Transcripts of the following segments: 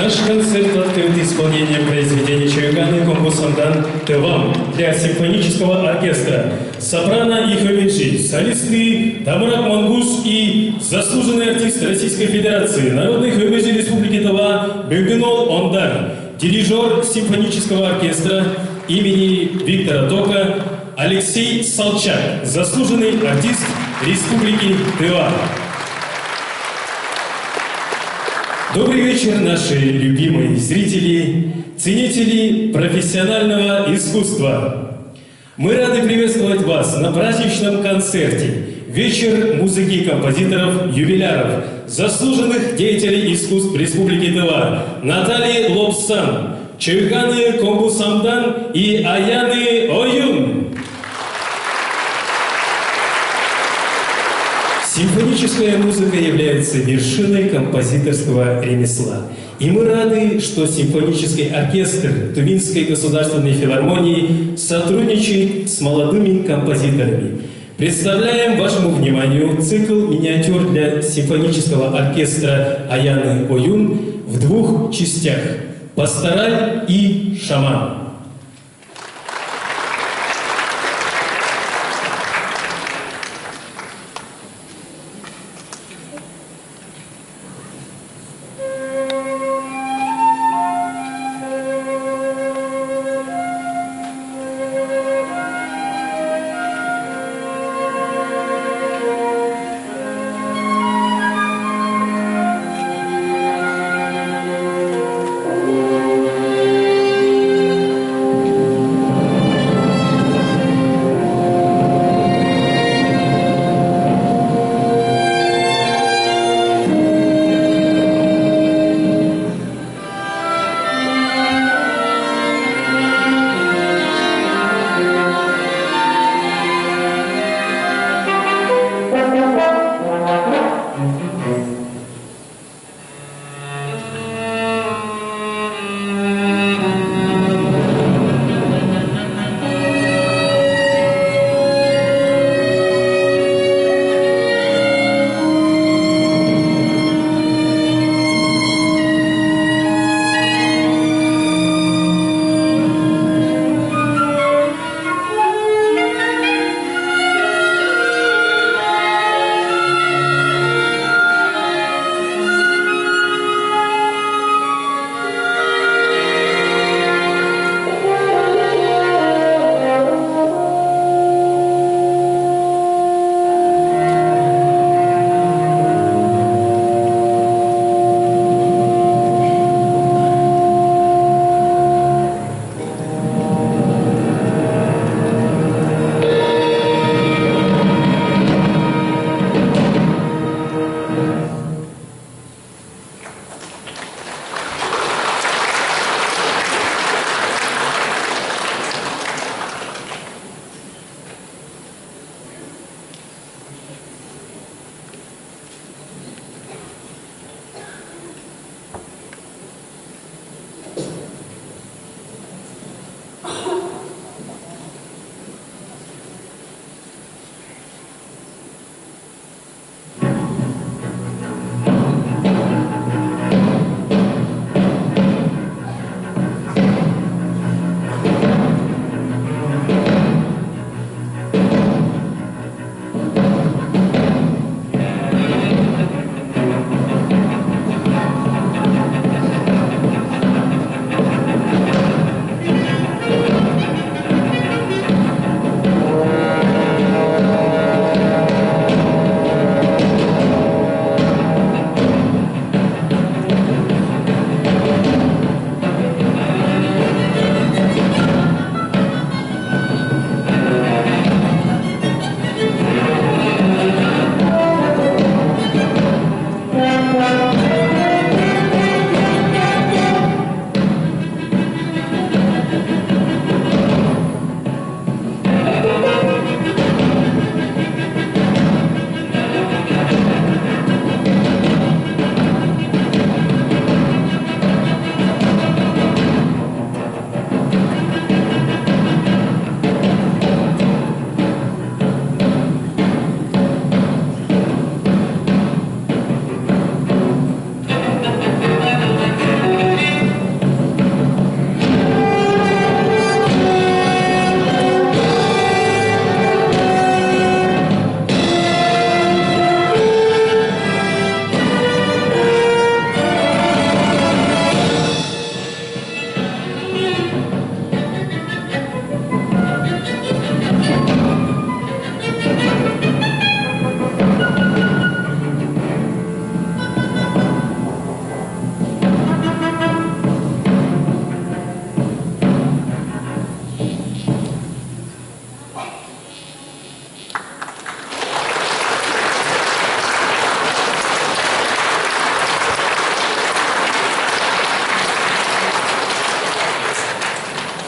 Наш концерт открыт исполнением произведений Чайганы «Компосамдан Тевам» для симфонического оркестра, сопрано и хомиджи, солисты Тамарак Мангус и заслуженный артист Российской Федерации, Народный хомиджи Республики Тыва Бюгенол Ондар, дирижер симфонического оркестра имени Виктора Тока Алексей Салчак, заслуженный артист Республики Тыва. Добрый вечер, наши любимые зрители, ценители профессионального искусства. Мы рады приветствовать вас на праздничном концерте «Вечер музыки композиторов-юбиляров», заслуженных деятелей искусств Республики Тыва Натальи Лобсан, Чайганы Компосамдан и Аяны Оюн. Симфоническая музыка является вершиной композиторского ремесла. И мы рады, что симфонический оркестр Тюменской государственной филармонии сотрудничает с молодыми композиторами. Представляем вашему вниманию цикл миниатюр для симфонического оркестра Аяны Оюн в двух частях – «Пастораль» и «Шаман».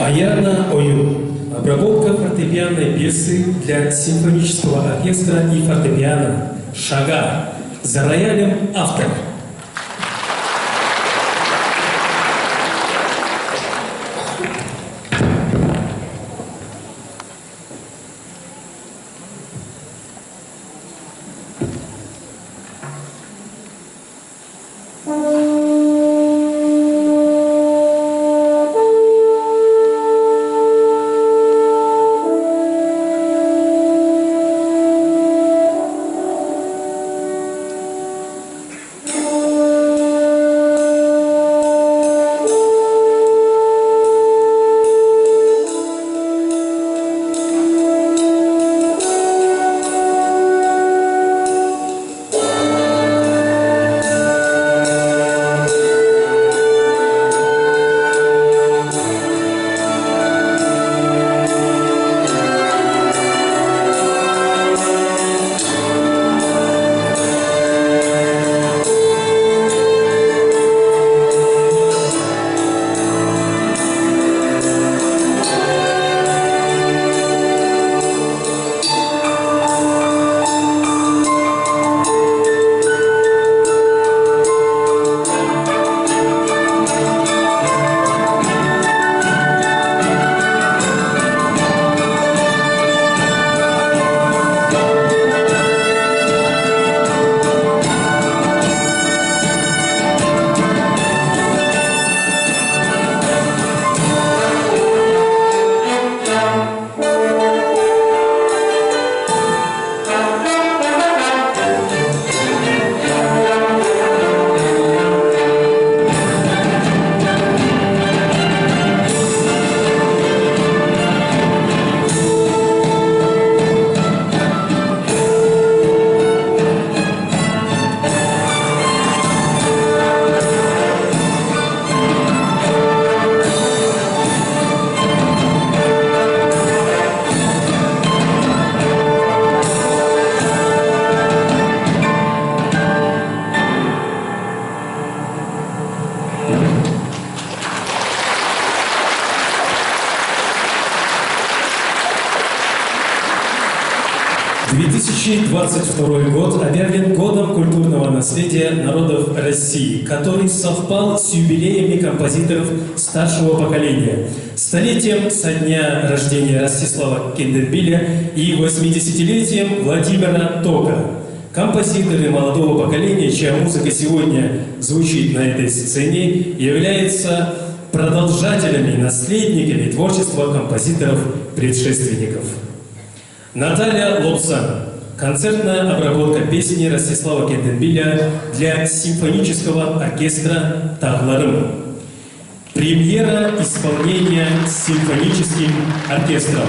Аяна Ою. Обработка фортепианной пьесы для симфонического оркестра и фортепиано «Шага». За роялем автор. «2022 год объявлен годом культурного наследия народов России, который совпал с юбилеями композиторов старшего поколения, столетием со дня рождения Ростислава Кендербиля и 80-летием Владимира Тока. Композиторы молодого поколения, чья музыка сегодня звучит на этой сцене, являются продолжателями и наследниками творчества композиторов-предшественников. Наталья Лобсан. Концертная обработка песни Ростислава Кендербиля для симфонического оркестра «Тағларым». Премьера исполнения с симфоническим оркестром.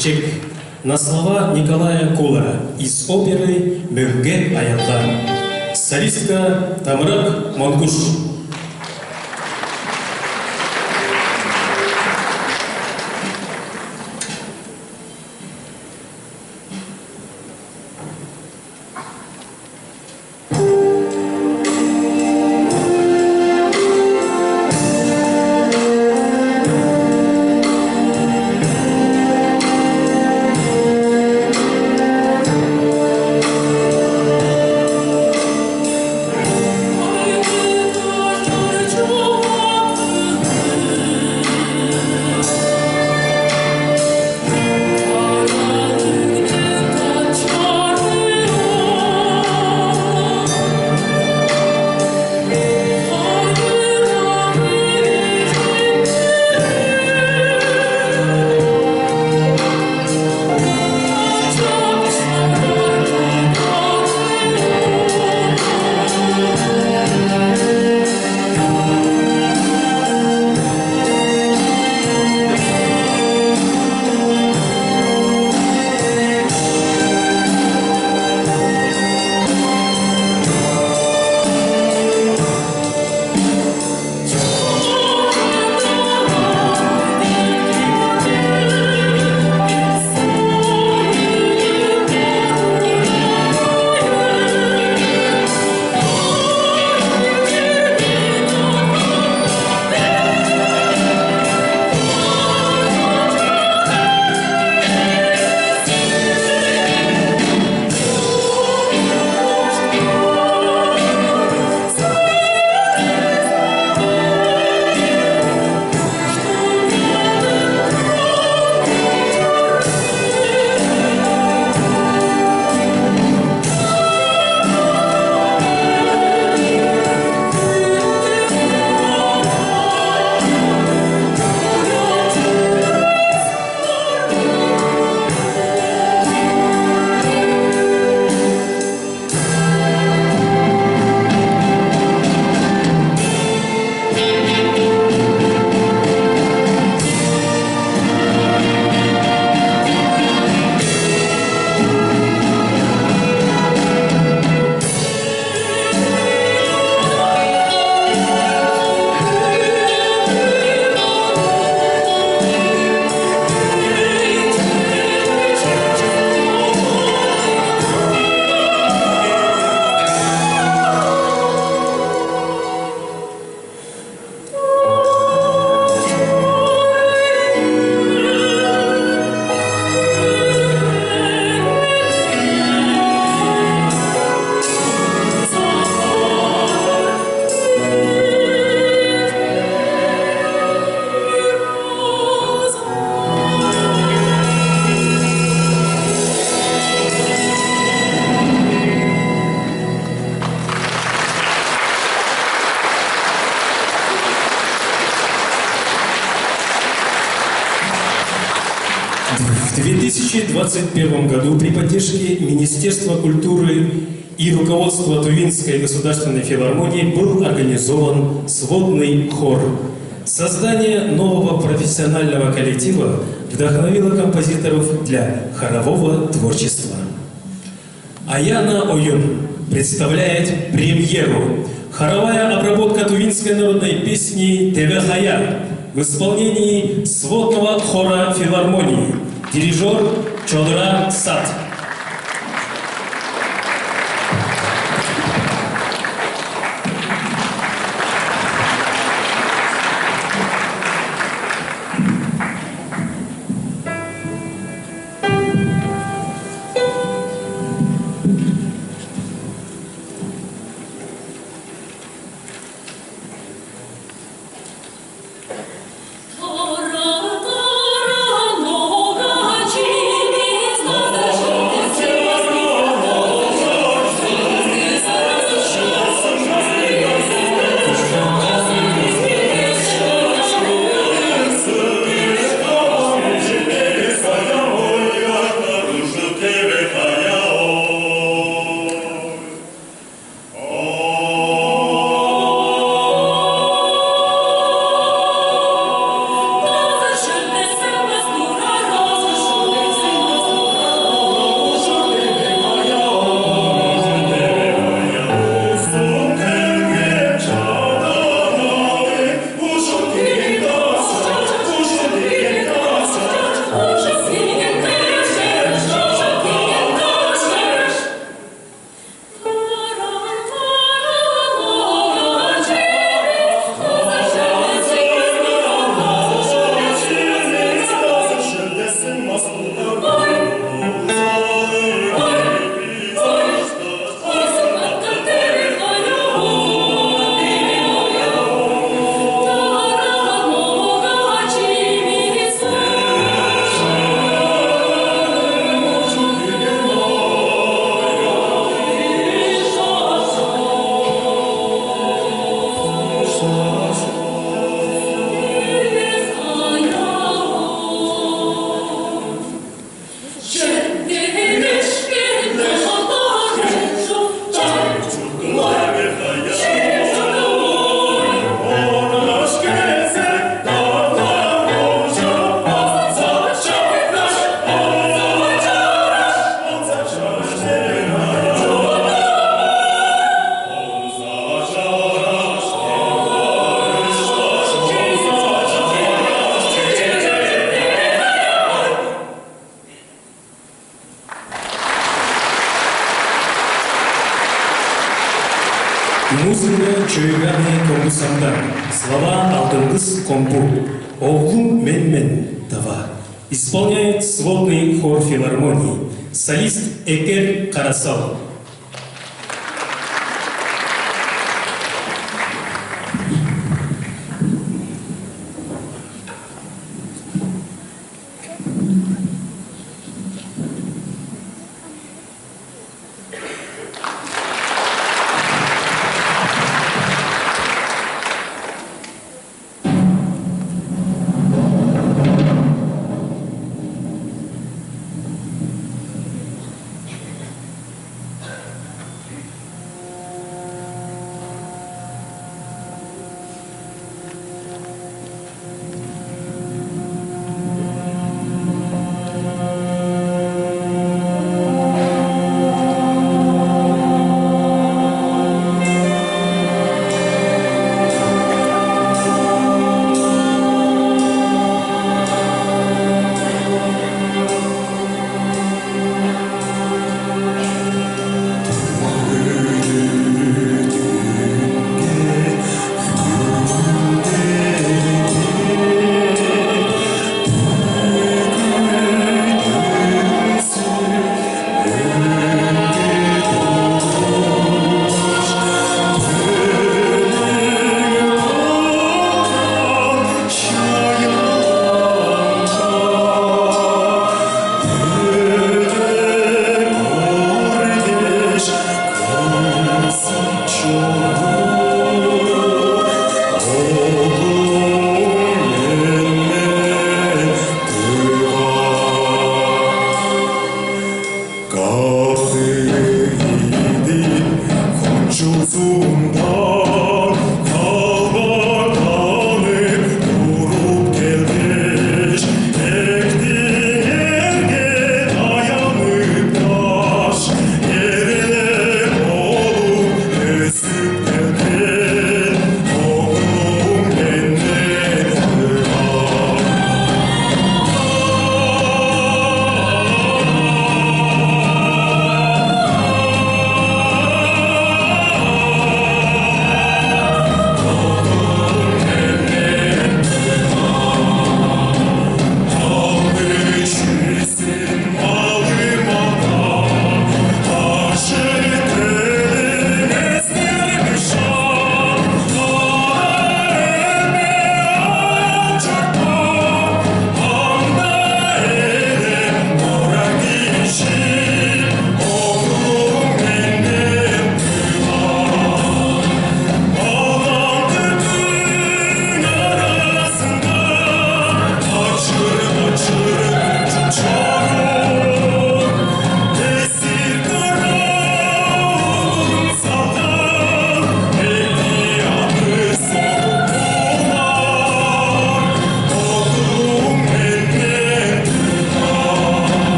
«Чик-чик» на слова Николая Кула из оперы «Мөңге аялдар». Солистка Тамрак Мангуш. В 2021 году при поддержке Министерства культуры и руководства Тувинской государственной филармонии был организован сводный хор. Создание нового профессионального коллектива вдохновило композиторов для хорового творчества. Аяна Оюн представляет премьеру. Хоровая обработка тувинской народной песни «Тевехая» в исполнении сводного хора филармонии. Дирижер Чодра Сад. Thank you. Музыка чөйгәне комбусамда. Слова алтынгыз компу. Оглум мен тава. Исполняет сводный хор филармонии. Солист Экер Карасал.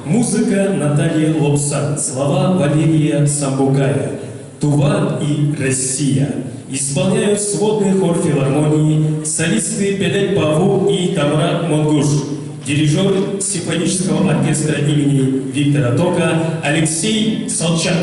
Музыка Наталья Лобсан, слова Валерия Самбукая. «Тува» и «Россия». Исполняют сводный хор филармонии солисты Педель Паву и Тамара Монгуш. Дирижер симфонического оркестра имени Виктора Тока Алексей Салчак.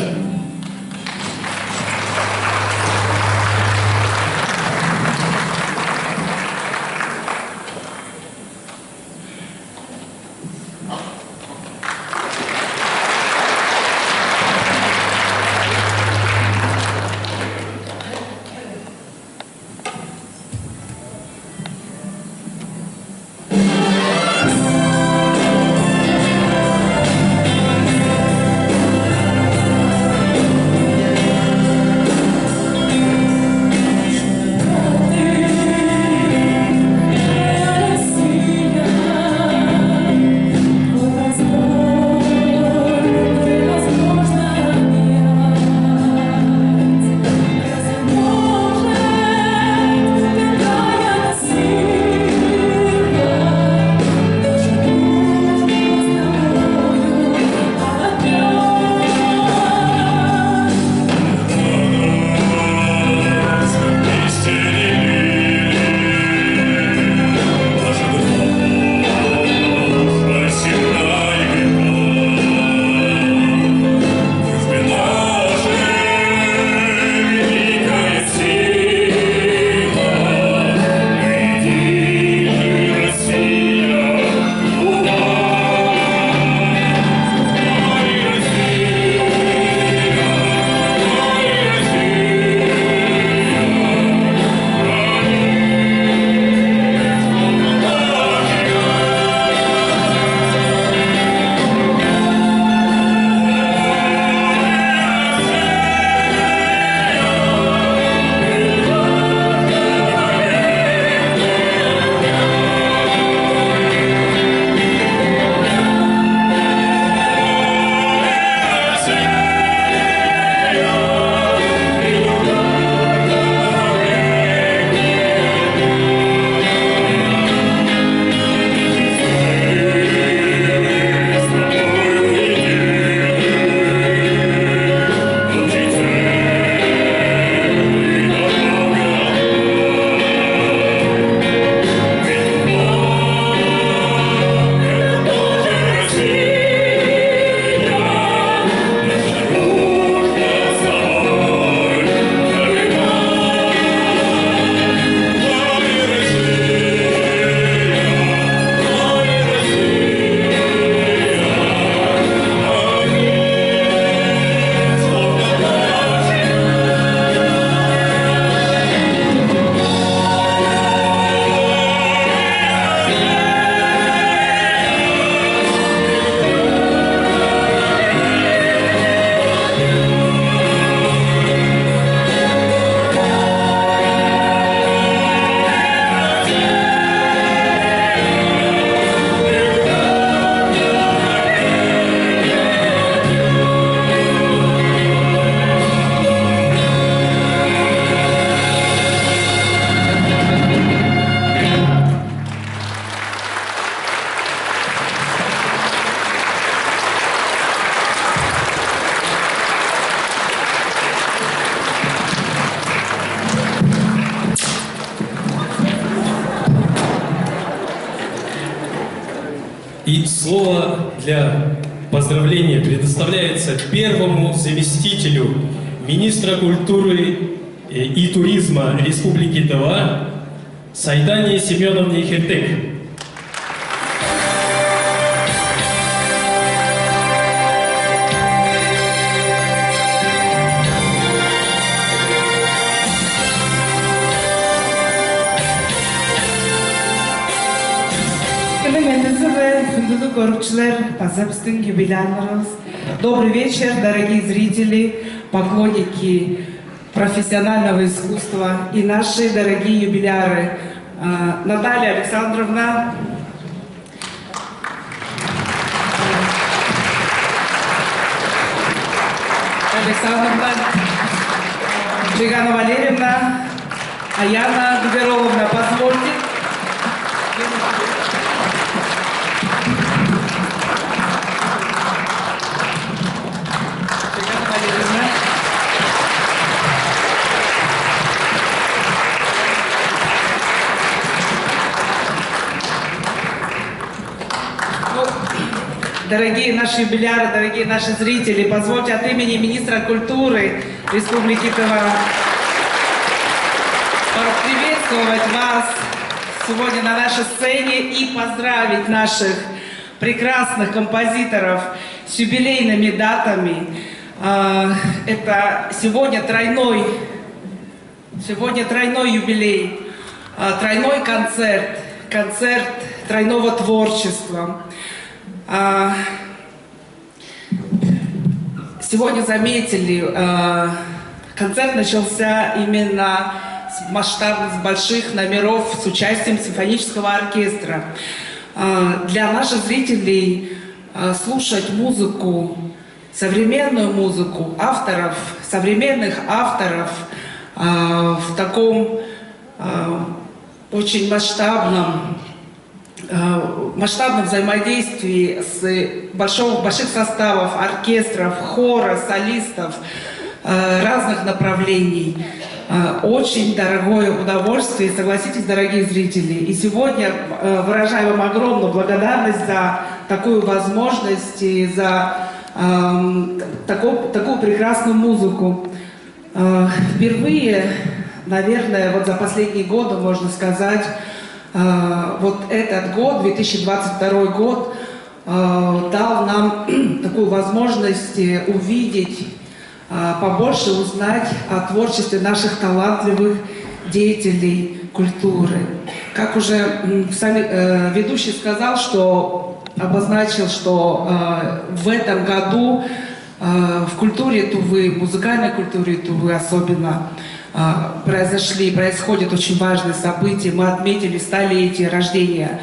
И слово для поздравления предоставляется первому заместителю министра культуры и туризма Республики Тыва Сайдане Семеновне Хертек. Добрый вечер, дорогие зрители, поклонники профессионального искусства и наши дорогие юбиляры. Наталья Александровна, Джигана Валерьевна, Аяна Губеровна, позвольте. дорогие наши юбиляры, дорогие наши зрители, позвольте от имени министра культуры Республики Тыва поприветствовать вас сегодня на нашей сцене и поздравить наших прекрасных композиторов с юбилейными датами. Это сегодня тройной юбилей, тройной концерт тройного творчества. Сегодня заметили, концерт начался именно с масштабных, с больших номеров с участием симфонического оркестра. Для наших зрителей слушать музыку, современную музыку авторов, современных авторов в таком очень масштабном взаимодействии с больших составов, оркестров, хора, солистов разных направлений. Очень дорогое удовольствие, согласитесь, дорогие зрители. И сегодня выражаю вам огромную благодарность за такую возможность и за такую прекрасную музыку. Впервые, наверное, вот за последние годы, можно сказать, вот этот год, 2022 год, дал нам такую возможность увидеть, побольше узнать о творчестве наших талантливых деятелей культуры. Как уже сами ведущий сказал, обозначил, что в этом году в культуре Тувы, музыкальной культуре Тувы особенно, происходят очень важные события. Мы отметили столетие рождения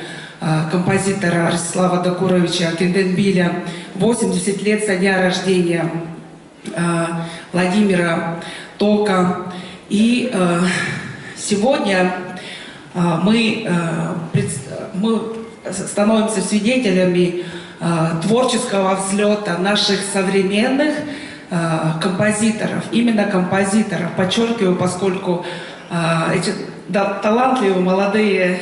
композитора Ростислава Докуровича Кенденбиля, 80 лет со дня рождения Владимира Тока. И сегодня мы становимся свидетелями творческого взлета наших современных композиторов, именно композиторов, подчеркиваю, поскольку эти талантливые молодые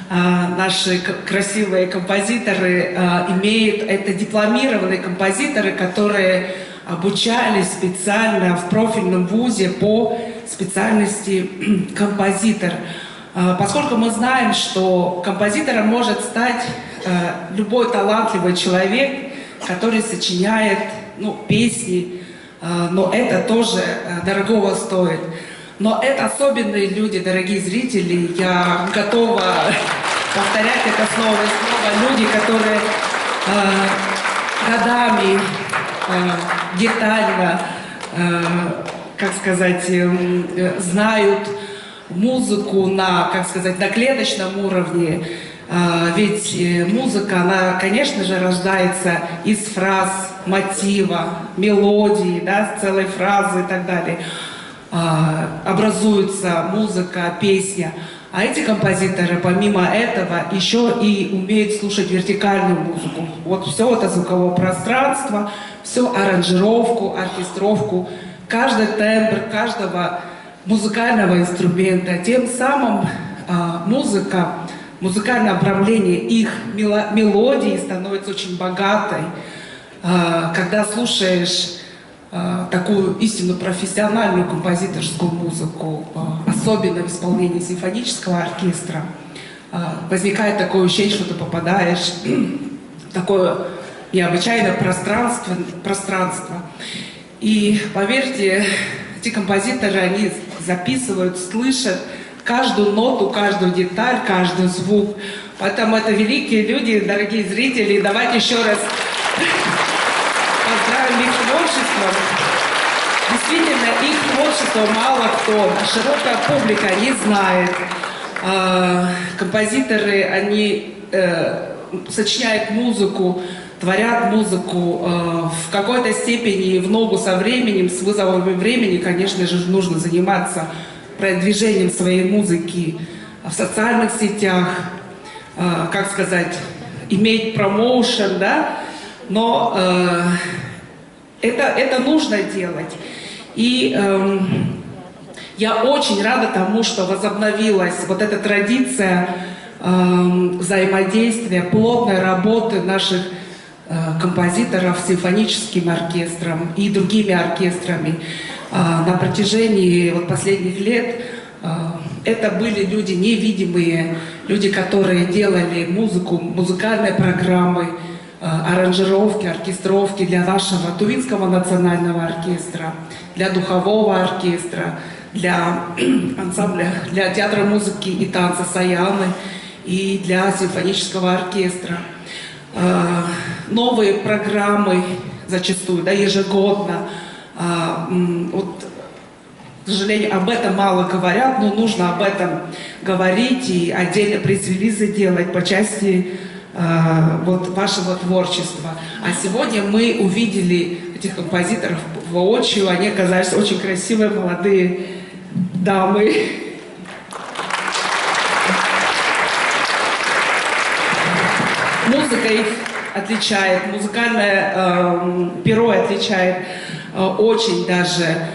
наши красивые композиторы это дипломированные композиторы, которые обучались специально в профильном вузе по специальности композитор. Поскольку мы знаем, что композитором может стать любой талантливый человек, который сочиняет песни, но это тоже дорогого стоит. Но это особенные люди, дорогие зрители. Я готова повторять это снова и снова. Люди, которые годами детально, знают музыку на клеточном уровне. Ведь музыка, она, конечно же, рождается из фраз, мотива, мелодии, целой фразы и так далее. Образуется музыка, песня. А эти композиторы, помимо этого, еще и умеют слушать вертикальную музыку. Вот все это звуковое пространство, всю аранжировку, оркестровку, каждый тембр каждого музыкального инструмента. Тем самым музыкальное оправление их мелодии становится очень богатой. Когда слушаешь такую истинно профессиональную композиторскую музыку, особенно в исполнении симфонического оркестра, возникает такое ощущение, что ты попадаешь в такое необычайное пространство. И поверьте, эти композиторы, они записывают, слышат каждую ноту, каждую деталь, каждый звук. Поэтому это великие люди, дорогие зрители. Давайте еще раз поздравим их с творчеством. Действительно, их творчество мало кто, широкая публика не знает. Композиторы, они сочиняют музыку, творят музыку в какой-то степени в ногу со временем, с вызовами времени, конечно же, нужно заниматься продвижением своей музыки в социальных сетях, иметь промоушен, но это нужно делать. И я очень рада тому, что возобновилась вот эта традиция взаимодействия, плотной работы наших композиторов с симфоническим оркестром и другими оркестрами. На протяжении вот последних лет это были люди невидимые, люди, которые делали музыку, музыкальные программы, аранжировки, оркестровки для нашего Тувинского национального оркестра, для духового оркестра, для ансамбля, для театра музыки и танца Саяны и для симфонического оркестра. Новые программы зачастую, да, ежегодно. Вот, к сожалению, об этом мало говорят, но нужно об этом говорить и отдельно пресс-релизы делать по части вот вашего творчества. А сегодня мы увидели этих композиторов воочию, они оказались очень красивые, молодые дамы. Музыка их отличает, музыкальное перо отличает очень даже.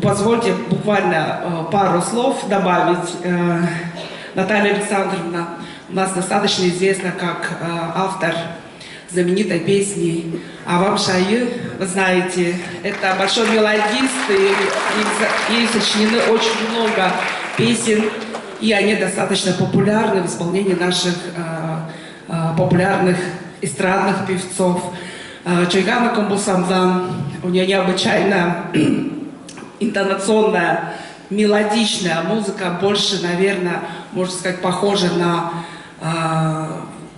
Позвольте буквально пару слов добавить. Наталья Александровна у нас достаточно известна как автор знаменитой песни «Авам Шайы». Вы знаете, это большой мелодист, и ей сочинены очень много песен, и они достаточно популярны в исполнении наших популярных эстрадных певцов. Чойгана Комбусамдан, у нее необычайно интонационная, мелодичная музыка, больше, наверное, можно сказать, похожа на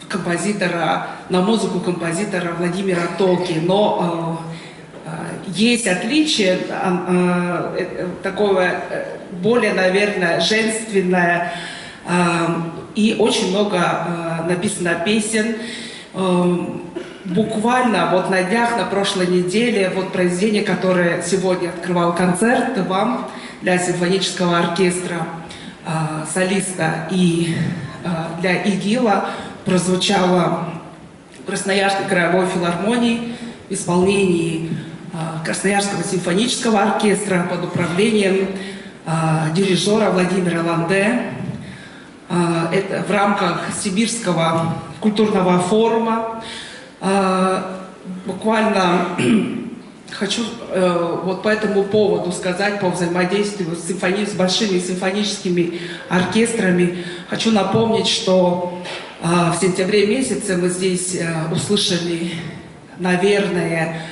композитора, на музыку композитора Владимира Толки. Но есть отличие, такое более, наверное, женственное, и очень много написано песен. Буквально вот на днях, на прошлой неделе, вот произведение, которое сегодня открывал концерт вам для симфонического оркестра, солиста и для ИГИЛа, прозвучало в Красноярской краевой филармонии в исполнении Красноярского симфонического оркестра под управлением дирижера Владимира Ланде. Это в рамках Сибирского культурного форума. Буквально хочу вот по этому поводу сказать, по взаимодействию с большими симфоническими оркестрами. Хочу напомнить, что в сентябре месяце мы здесь услышали, наверное,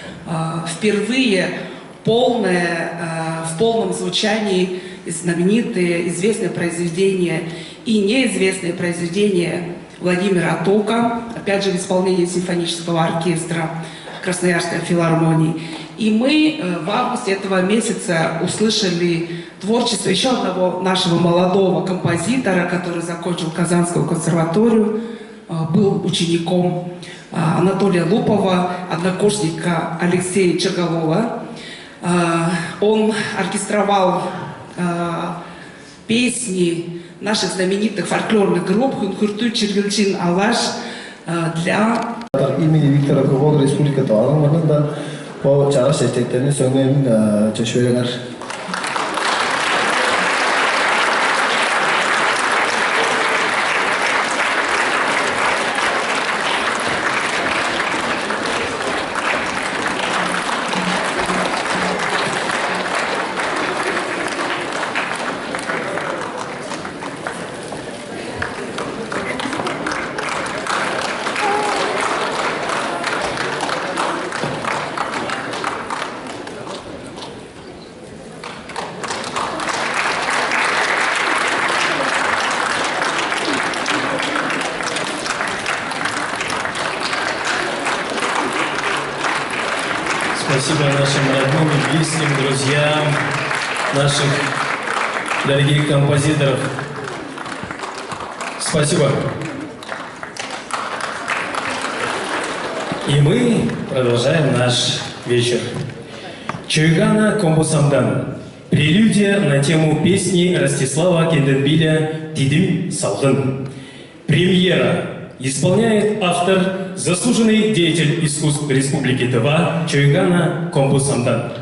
впервые в полном звучании знаменитые, известные произведения и неизвестные произведения Владимира Тока, опять же в исполнении симфонического оркестра Красноярской филармонии. И мы в августе этого месяца услышали творчество еще одного нашего молодого композитора, который закончил Казанскую консерваторию, был учеником Анатолия Лупова, однокурсника Алексея Черголова. Он оркестровал песни наших знаменитых фольклорных групп Хунхурту, Чиргилчин, Алаш для имени Виктора Ковода Республика Таван маңында по чара шектектеріне сөңген чешуелер. Спасибо нашим родным и близким, друзьям, наших дорогих композиторов. Спасибо. И мы продолжаем наш вечер. Чойгана Комбусамдан. Прелюдия на тему песни Ростислава Кенденбиля «Дидим Салгын». Премьера. Исполняет автор, заслуженный деятель искусств Республики Тыва Чойгана Комбусамдан.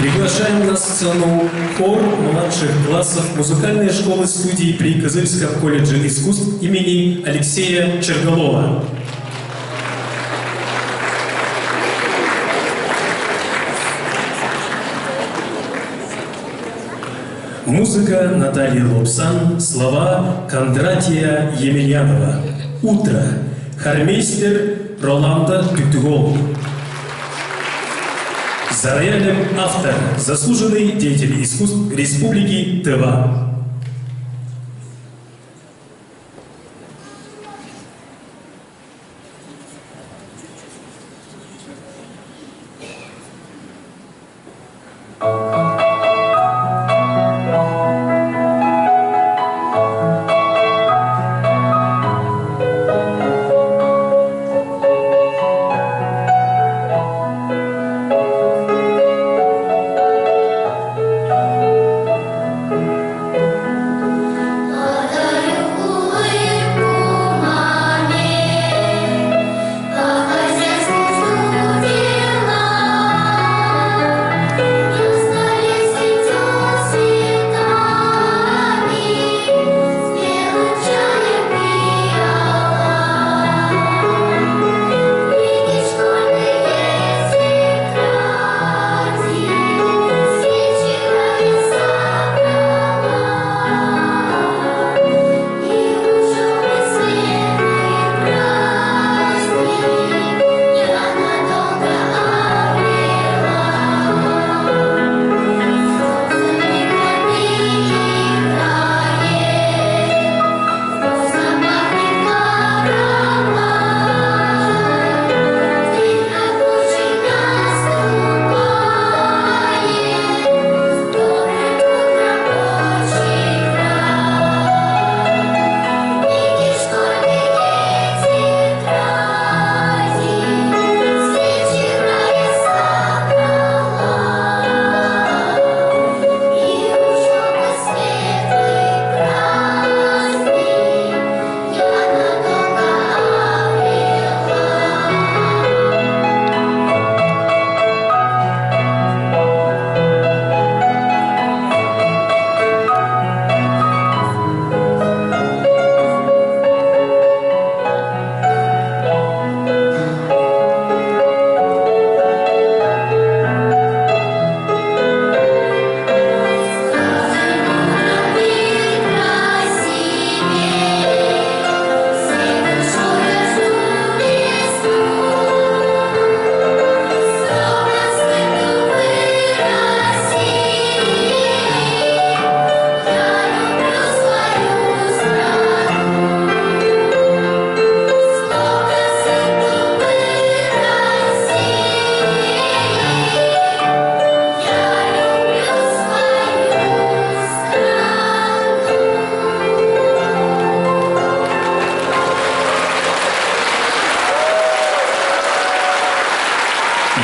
Приглашаем на сцену хор младших классов музыкальной школы-студии при Кызыльском колледже искусств имени Алексея Черголова. Музыка Натальи Лобсан, слова Кондратия Емельянова. «Утро». Хормейстер Роланда Пютюгол. За роялем автор, заслуженный деятель искусств Республики Тыва.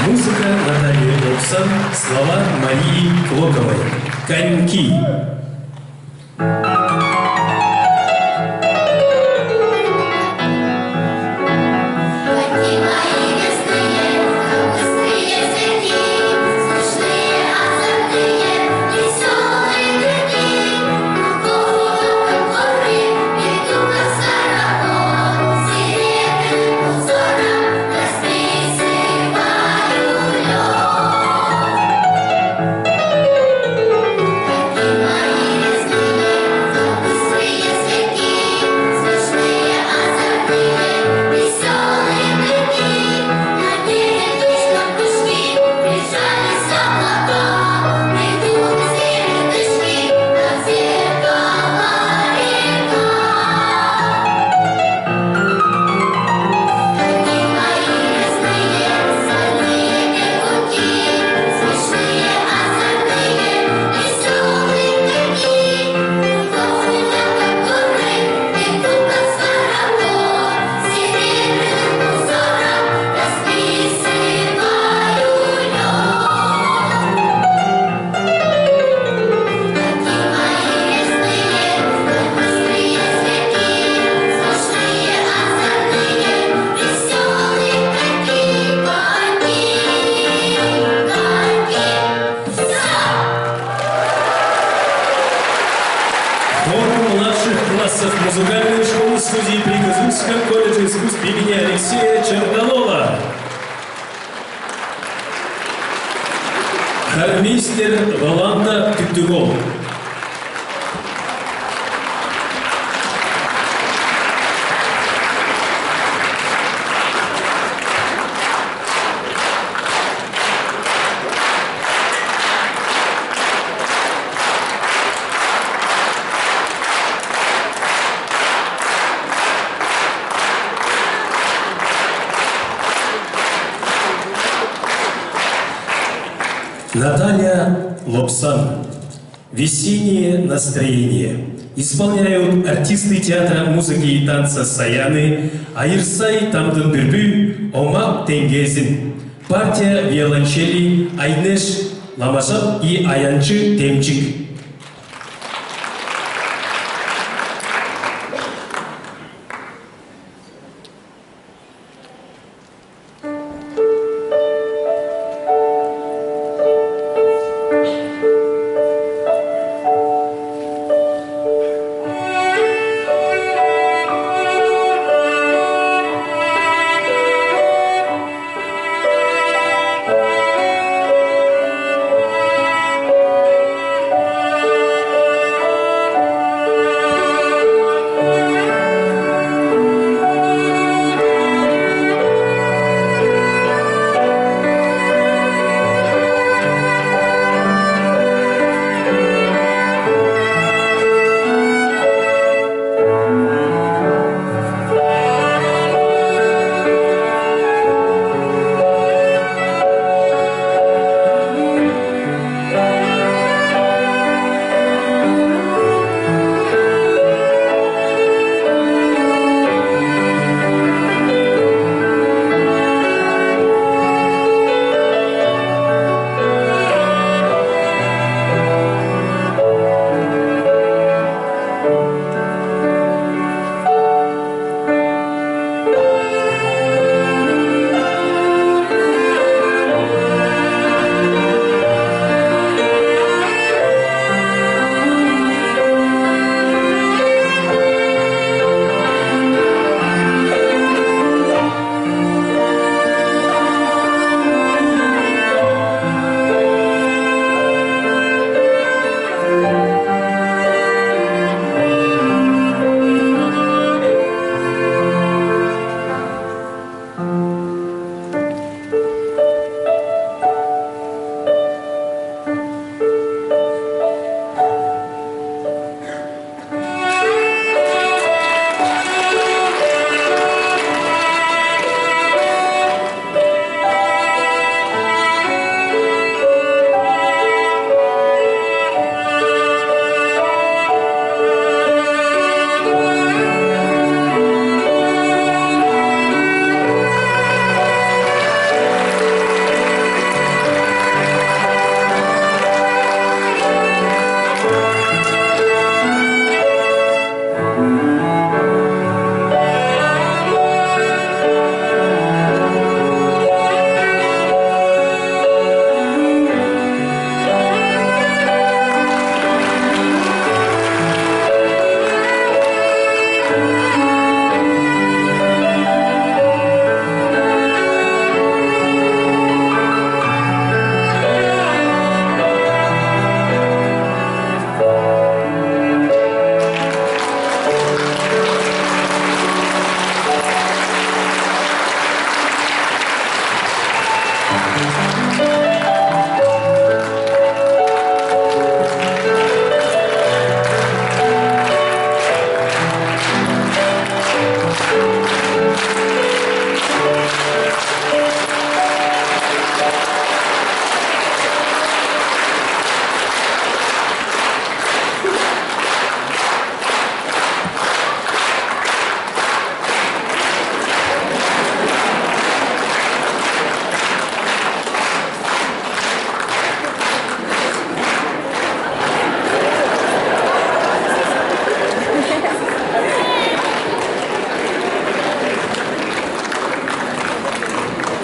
Музыка Натальи Лобсан, слова Марии Клоковой. «Коньки». Мои Жармейстер Валанда Түктүгол. Наталья Лобсан. «Весеннее настроение». Исполняют артисты театра музыки и танца Саяны Айырсай Тамдын Бүрбү, Омак Тенгезин. Партия виолончели Айнеш Ламашап и Аянчы Темчик.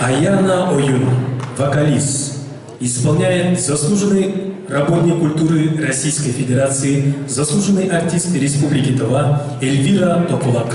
Аяна Оюн, вокалист, исполняет заслуженный работник культуры Российской Федерации, заслуженный артист Республики Тыва Эльвира Токулак.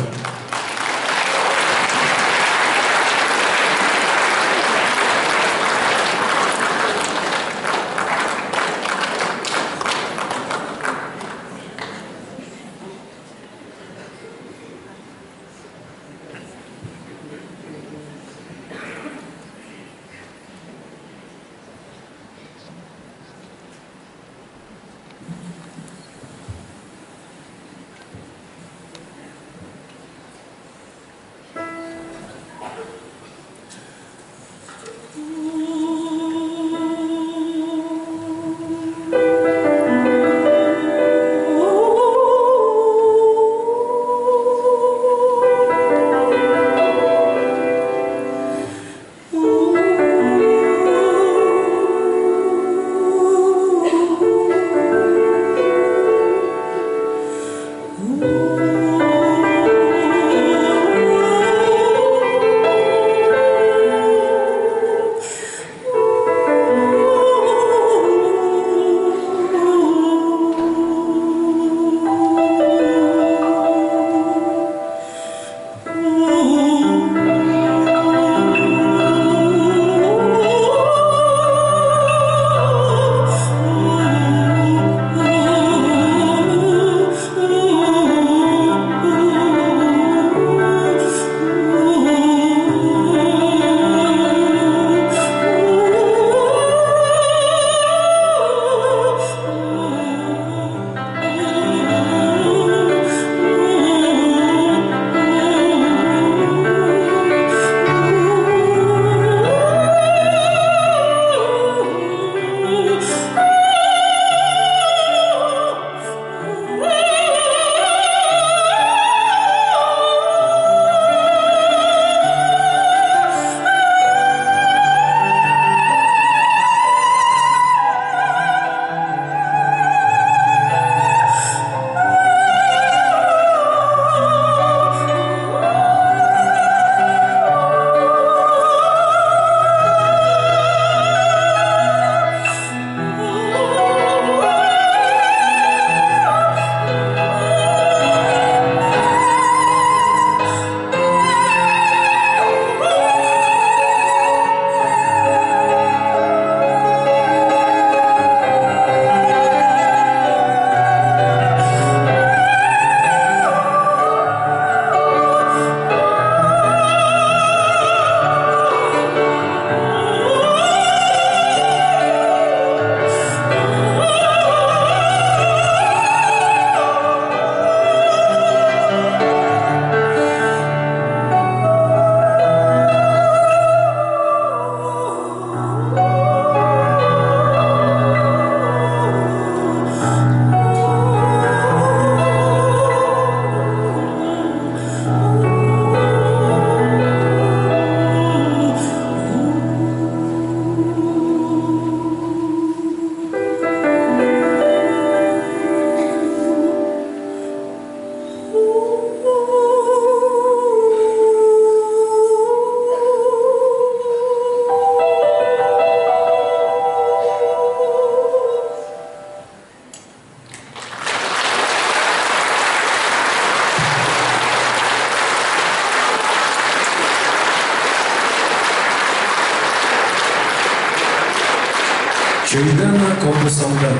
Чойгана Компусамдан.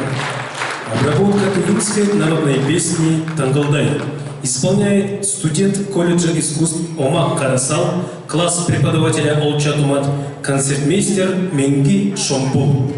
Обработка тувинской народной песни «Тангылдай» исполняет студент колледжа искусств Омак Карасал, класс преподавателя Олчатумат, концертмейстер Менги Шомпу.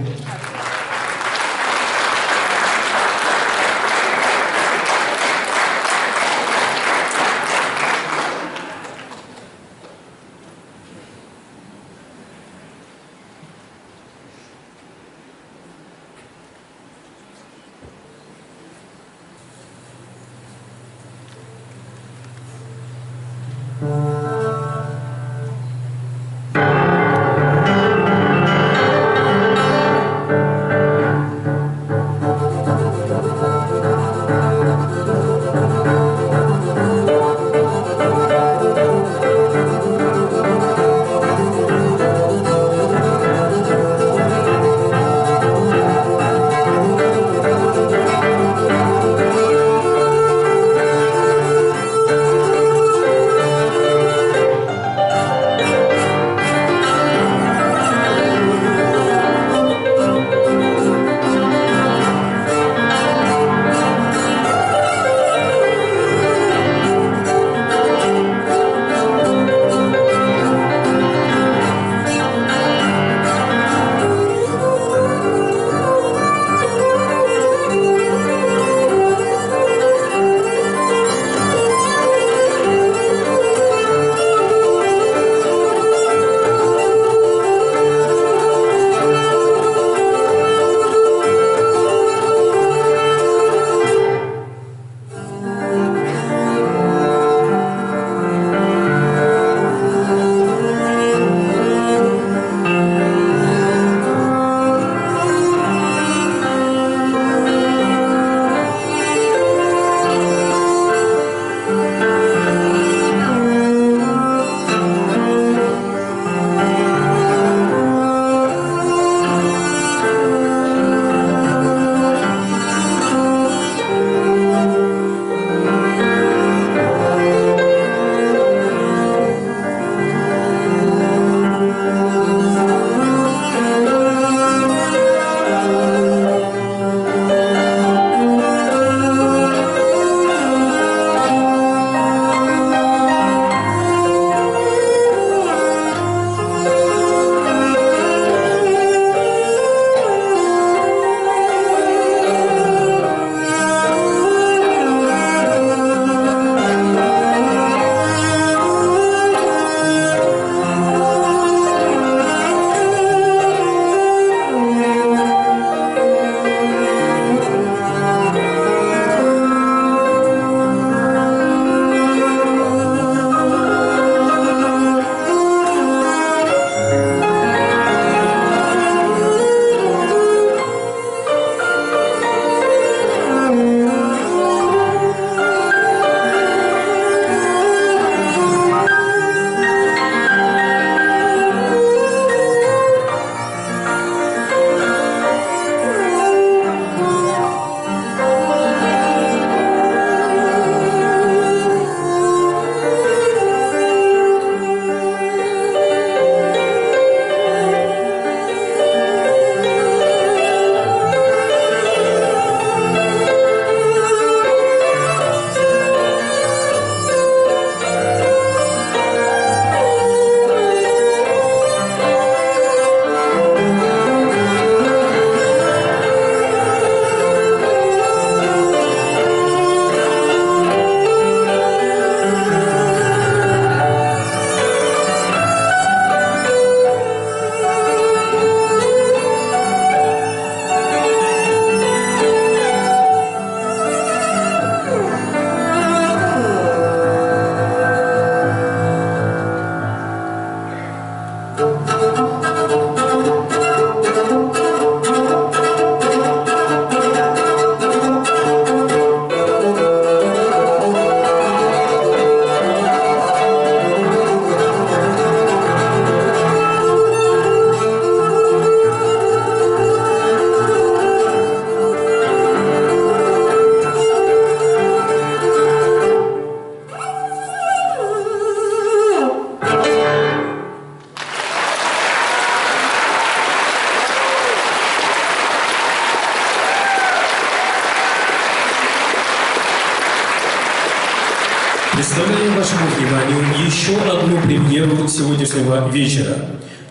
вашему вниманию еще одну премьеру сегодняшнего вечера.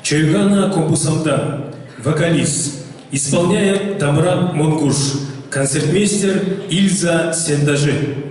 Чойгана Компусамдан, вокалист, исполняет Дамрат Монгуш, концертмейстер Ильза Сендажи.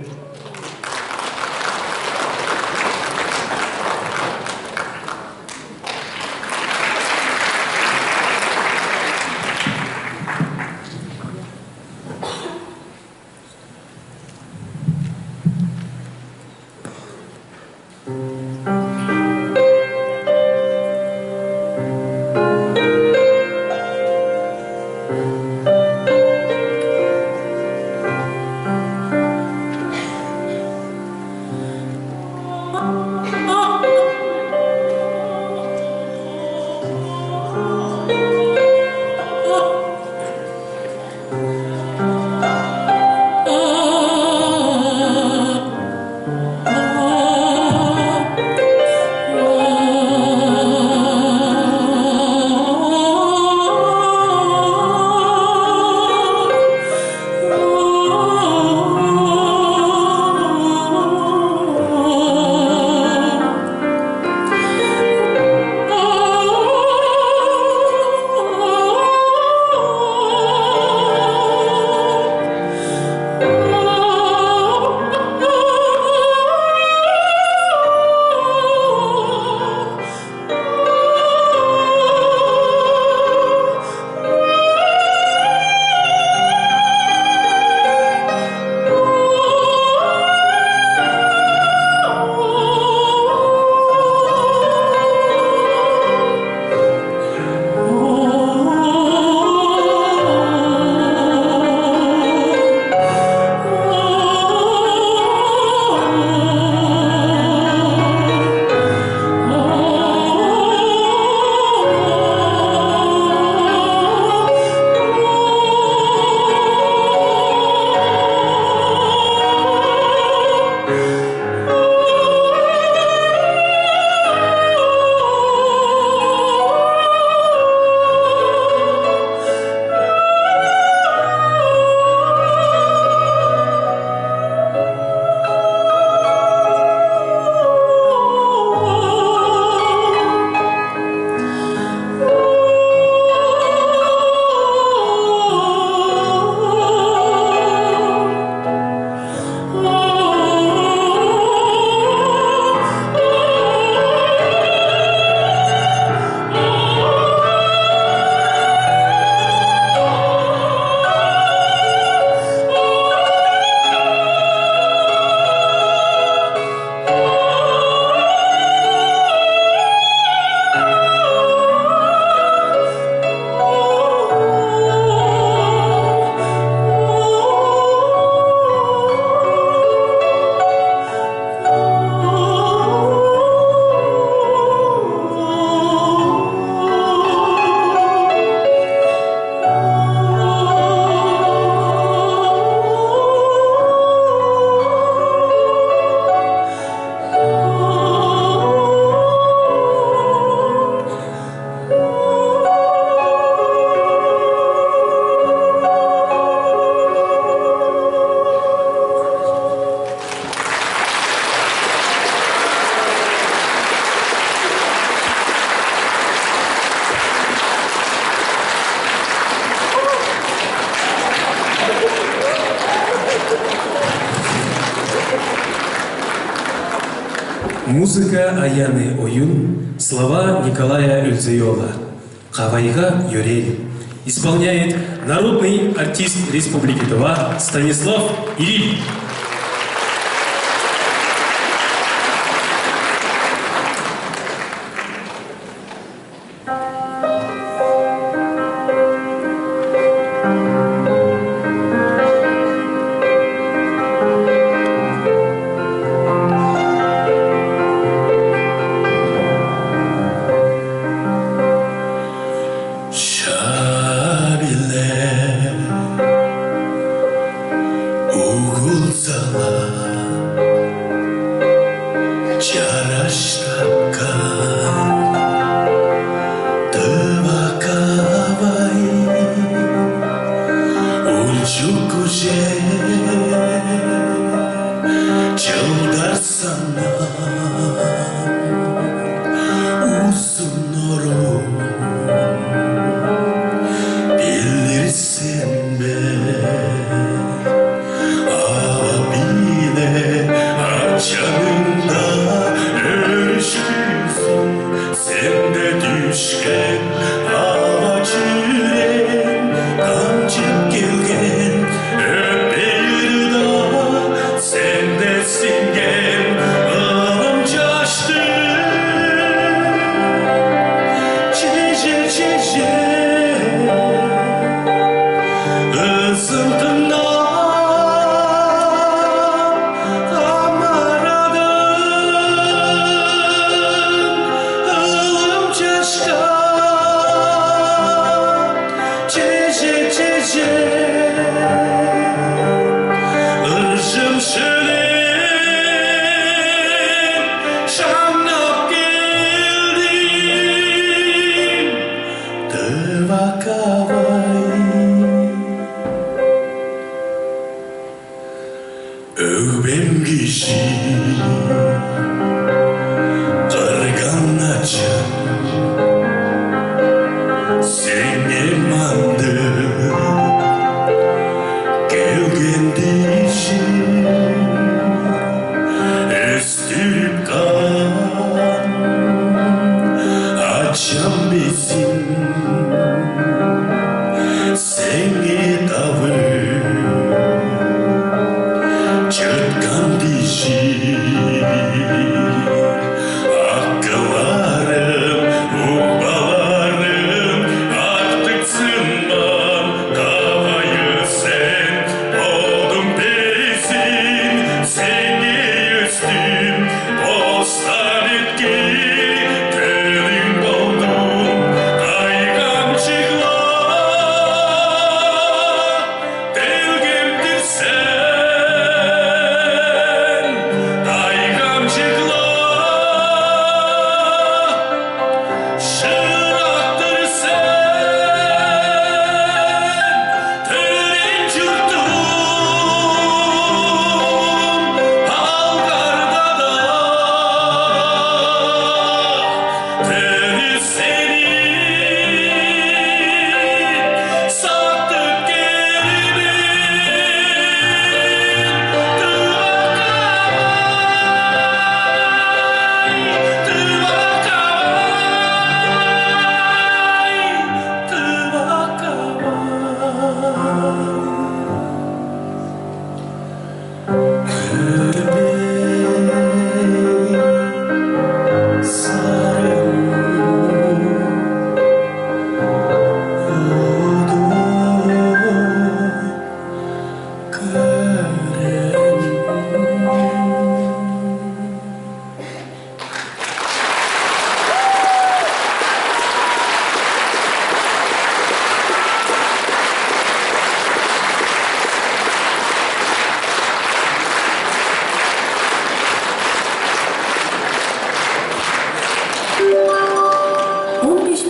Музыка Аяны Оюн, слова Николая Эльзиола. Кавайга Юрель. Исполняет народный артист Республики Тыва Станислав Ириль.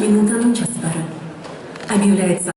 минутаның жоспары объявляется.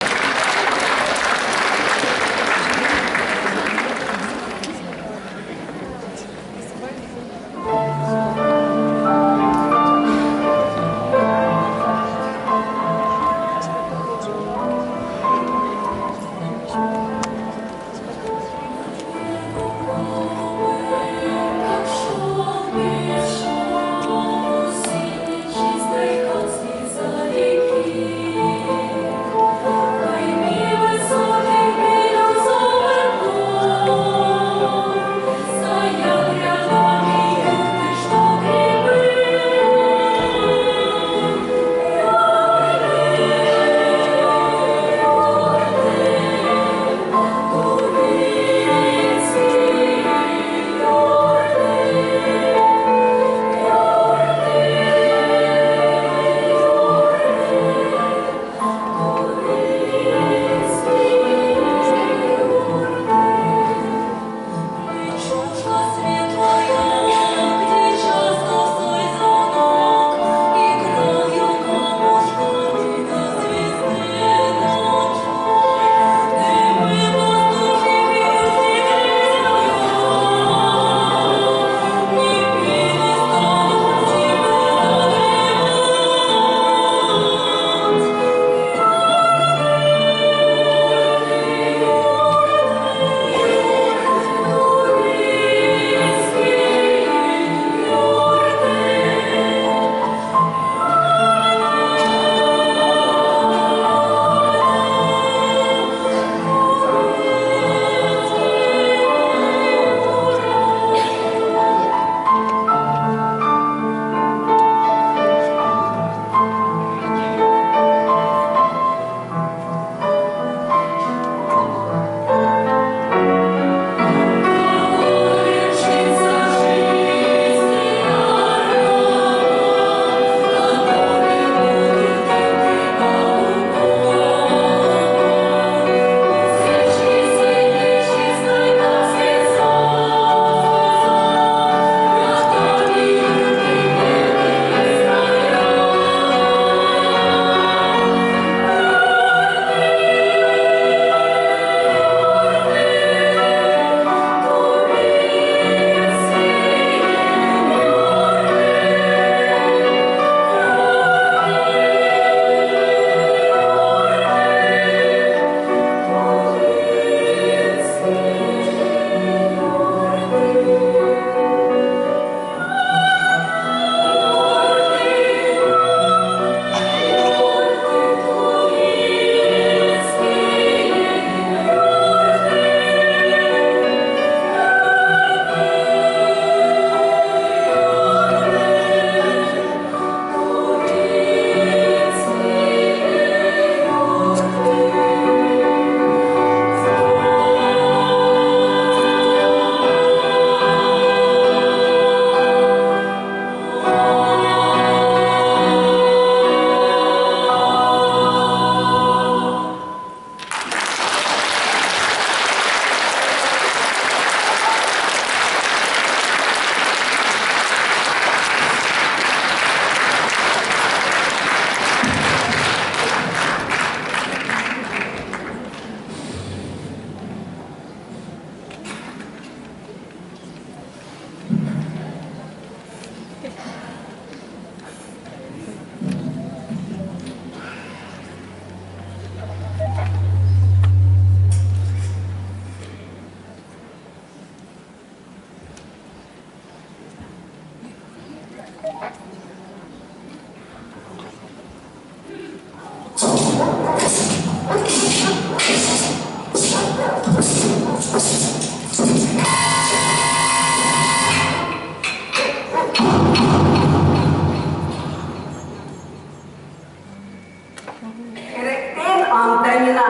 Керектен Антонина.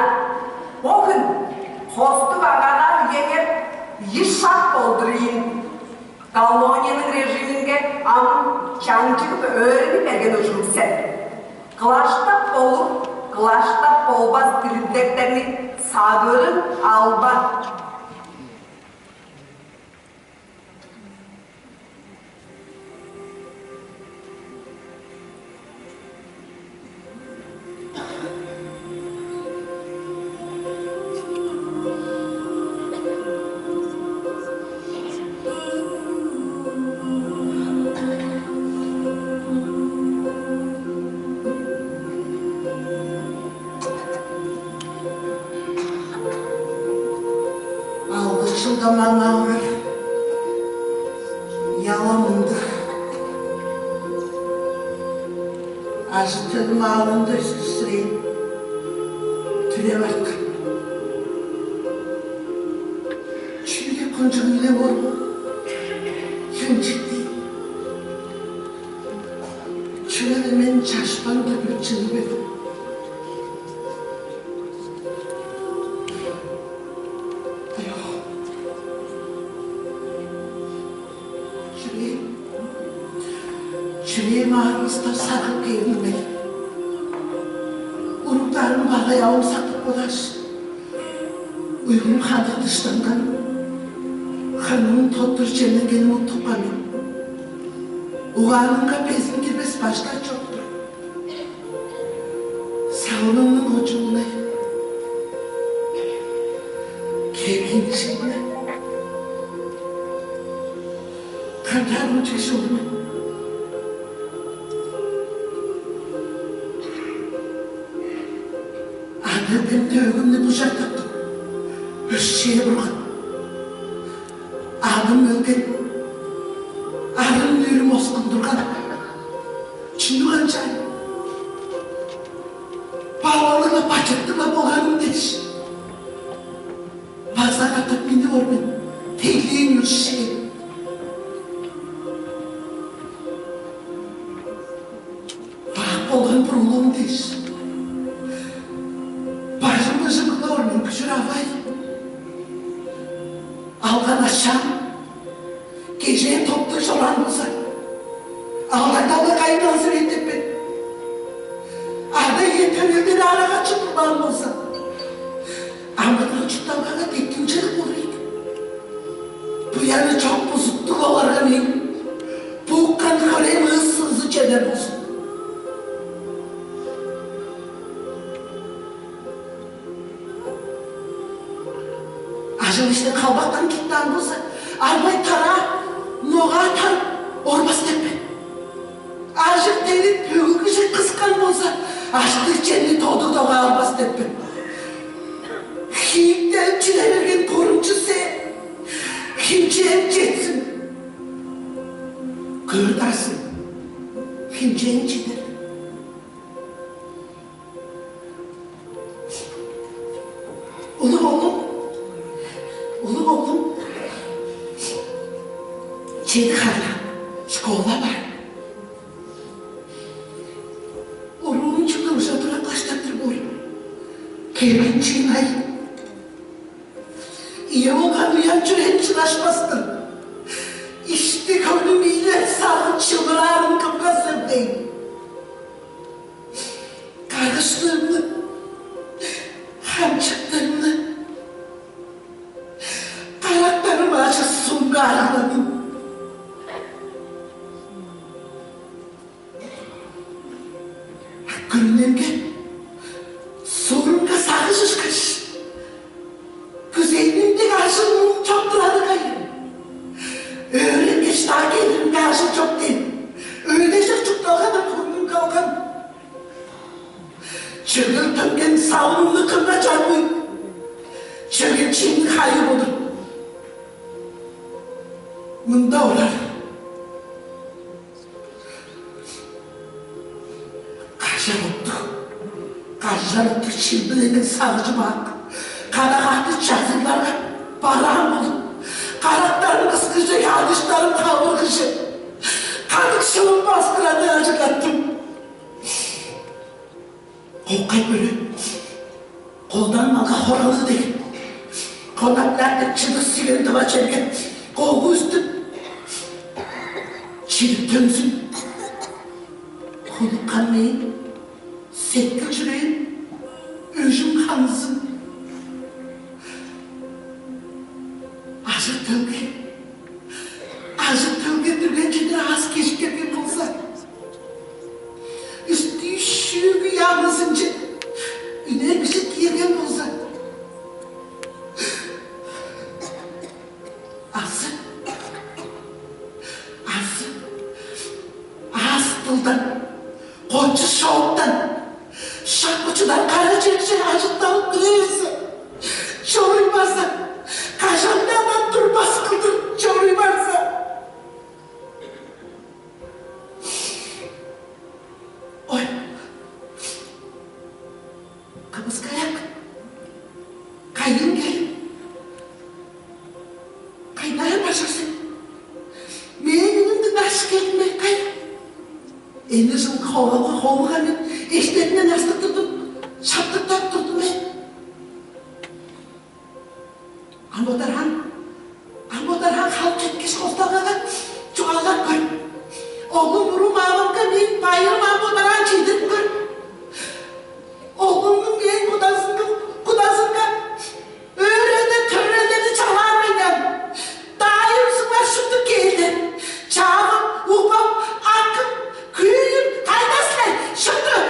Бокын, қосты бағаға үйенеп, еш шақ болдырайын. Колонияның режимінге анын чаңчығып өріні берген ұжылсын. Қылаштап болып, қылаштап болбас тіріндектерін сағырын албан. Manavar yalanındı. Acıtırım ağlında üstü sırayım. Tüle bak. Çünkü koncuğuyla vurma. Yüncük değil. Şöyle benim çaşpan gibi çılbırım. Mağarımızda sarıp giyinmeli. Uruklarım bana yavrum sakıp olaş. Uygun hanı dışlangan. Hanımın tottur cennegenim mutlu kanım. Uğanın kapezin girmez başka çoktur. Sağlığının ucuna. Kevgin içine. Kantar uçuş olma. Ben tövgümle bıçaklattım. Öşçeye bırak. Ağım ölgen. Ağım nürüm oskundurgan. Çindugan çay. Bağlalığına paçaktığına boğanım deş. Bazar atıp bindi ormen. Teyliğin yürşeye. Bağ boğan burulum deş. Aldan aşağı, geceye toplu çobanımıza, aldan dağda kayın hazır edip ben, arda yetenirden ara kaçıp kurbanımıza, Ahmet'in uçuktan bana tekkinçilik oluyor. Bu yanı çok bozukluk olarak benim, bu kan kalemi ıssızı çener olsun. İşte kalbaktan gitten bulsa, arbay tara, noğa atar, ormaz tepe. Aşık denip, hügücü kıskan bulsa, aşkı cennet oldu da ormaz tepe. Hiyikten çilevergen korumcu sen, himceğim çetsin. Gırdarsın, himceğim çiler. Oğlum, çeydi hala, şkola var. Oğlum çıktı uzadı yaklaştaktır bu. Kelin çiğnay. İyi olgan uyan çüren çılaşmazsın. İşte kavrim iyiler sağın çıldırarım kıpkasırdayım. Kardeşlerimle, hamçıklarımla, ayaklarım acı sungarladım. Gönlümge sorunga sarışış kış. Güzelimde karşılığım çok duradı kayın. Öğrengeç daha gelirim karşı çok değil. Öğrenecek çok dalgadan kurnum kalkan. Çögül töngen savunumlu kırma canlı. Çögül çiğni kayıp olur. Mında olar. Karşılıklı çimdilerin sağcı bak. Kanakatlı çazımlarla barağım olur. Kanatlarım kıskıcı, yanlışlarım kavurkıcı. Kanıkşılım baskıladı acıkattım. Kokay böyle koldan manga horalı değil. Konaklarda çıdık silindi başarken koku üstü. Çilip dönsün. Kolu kanmayın. Sekil çüreyin. Özüm kansın. Azık tölge. Azık tölge türgencedir az keşke bulsa. Üstü şüğü yalnızınca üne bizi diyegen olsa. Azık. Azık. Az pıldan. Koçu soğuktan. Şakmıçıdan kara çekçe acıttan kırırsa. Çoruymazsa. Kaşandan durmaz kıldır. Çoruymazsa. Oy. Kapıs kayak. Kayın gelin. Kaynaya başlasın. Meğeninin aşk etme kayın. Enizin kovağını eşlerinden astık tuttum. Şaptıktan tuttum ben. Ambodarhan halk etkisi kostağına çoğalak kır. Oğlum vuru mağamka bir bayırım ambodarhan çiğdir kır. Oğlumun bir kudasınga öğrene törelerini çalar benim. Daimsınlar şutu geldi. Çağım, ufam, akım, kıyım, kaydaslar şutu.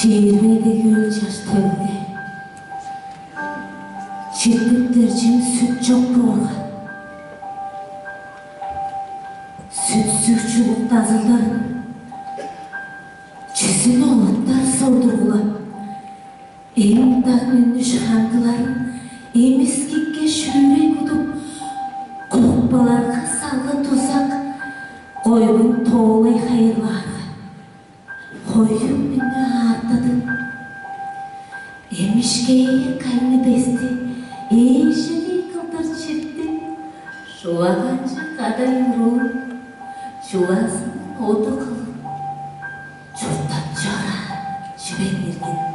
Çiğirmeyde gül çaş tövde. Çirpiklercim süt çok boğulgan. Sütsüz çubuk dazılların. Çizin oğlatlar sordurgular. Elim tahminli şıkantıların. Emiskikке şürürey kudup. Kulukbalarga salgı tuzak. Koygun toğlay hayırlarga. Koyun beni ağırtadım. Emişkeye kalını besti. Eşini kıldır çirtti. Şuağancı kadar ruh. Şuağasın odu kılıp. Çurtap çara şübenlerden.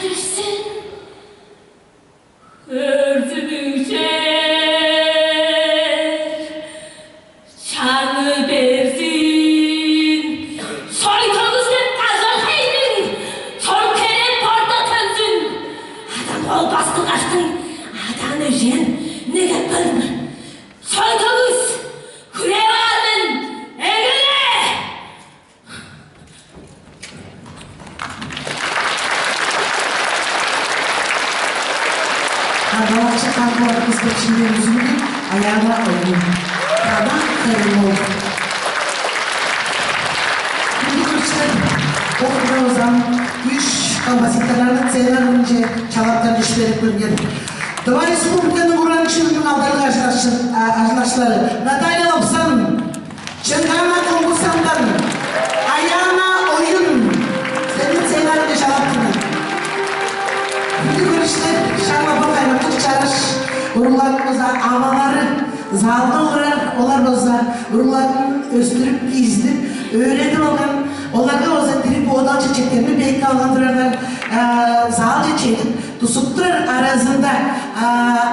düşsün. Ördü düşer, çarlı bersin, soytağızın kazan heydin, sorkere porta tönzün. Adam ol bastı kaçtın, adam öjen, ne yapalım? Soytağız, kurevadın, egele! Kardeşçi kardeşimizde şimdi yüzünü ayağına koyuyor. Kadın karım oldu. Şimdi kuşlar okula ozan, üç kompozitörlerin seyirlerince çalaptan işleri bölgen. Dava Respublika'nın Kur'an Çını'nın aldalı arkadaşları Natalya Lopsan, Çıngarma Konkursan'dan ayağına oyun senin seyirlerinde çalaptın. Şimdi görüşler şarla bakayım, çağırış urullarımıza avaları zalda uğrar, olar bozda urullarını östürüp, izlip, öğretip olan, onlarga olsa dirip oğdan çiçeklerini belki alandırarlar, zal çiçeğini tusupturar arasında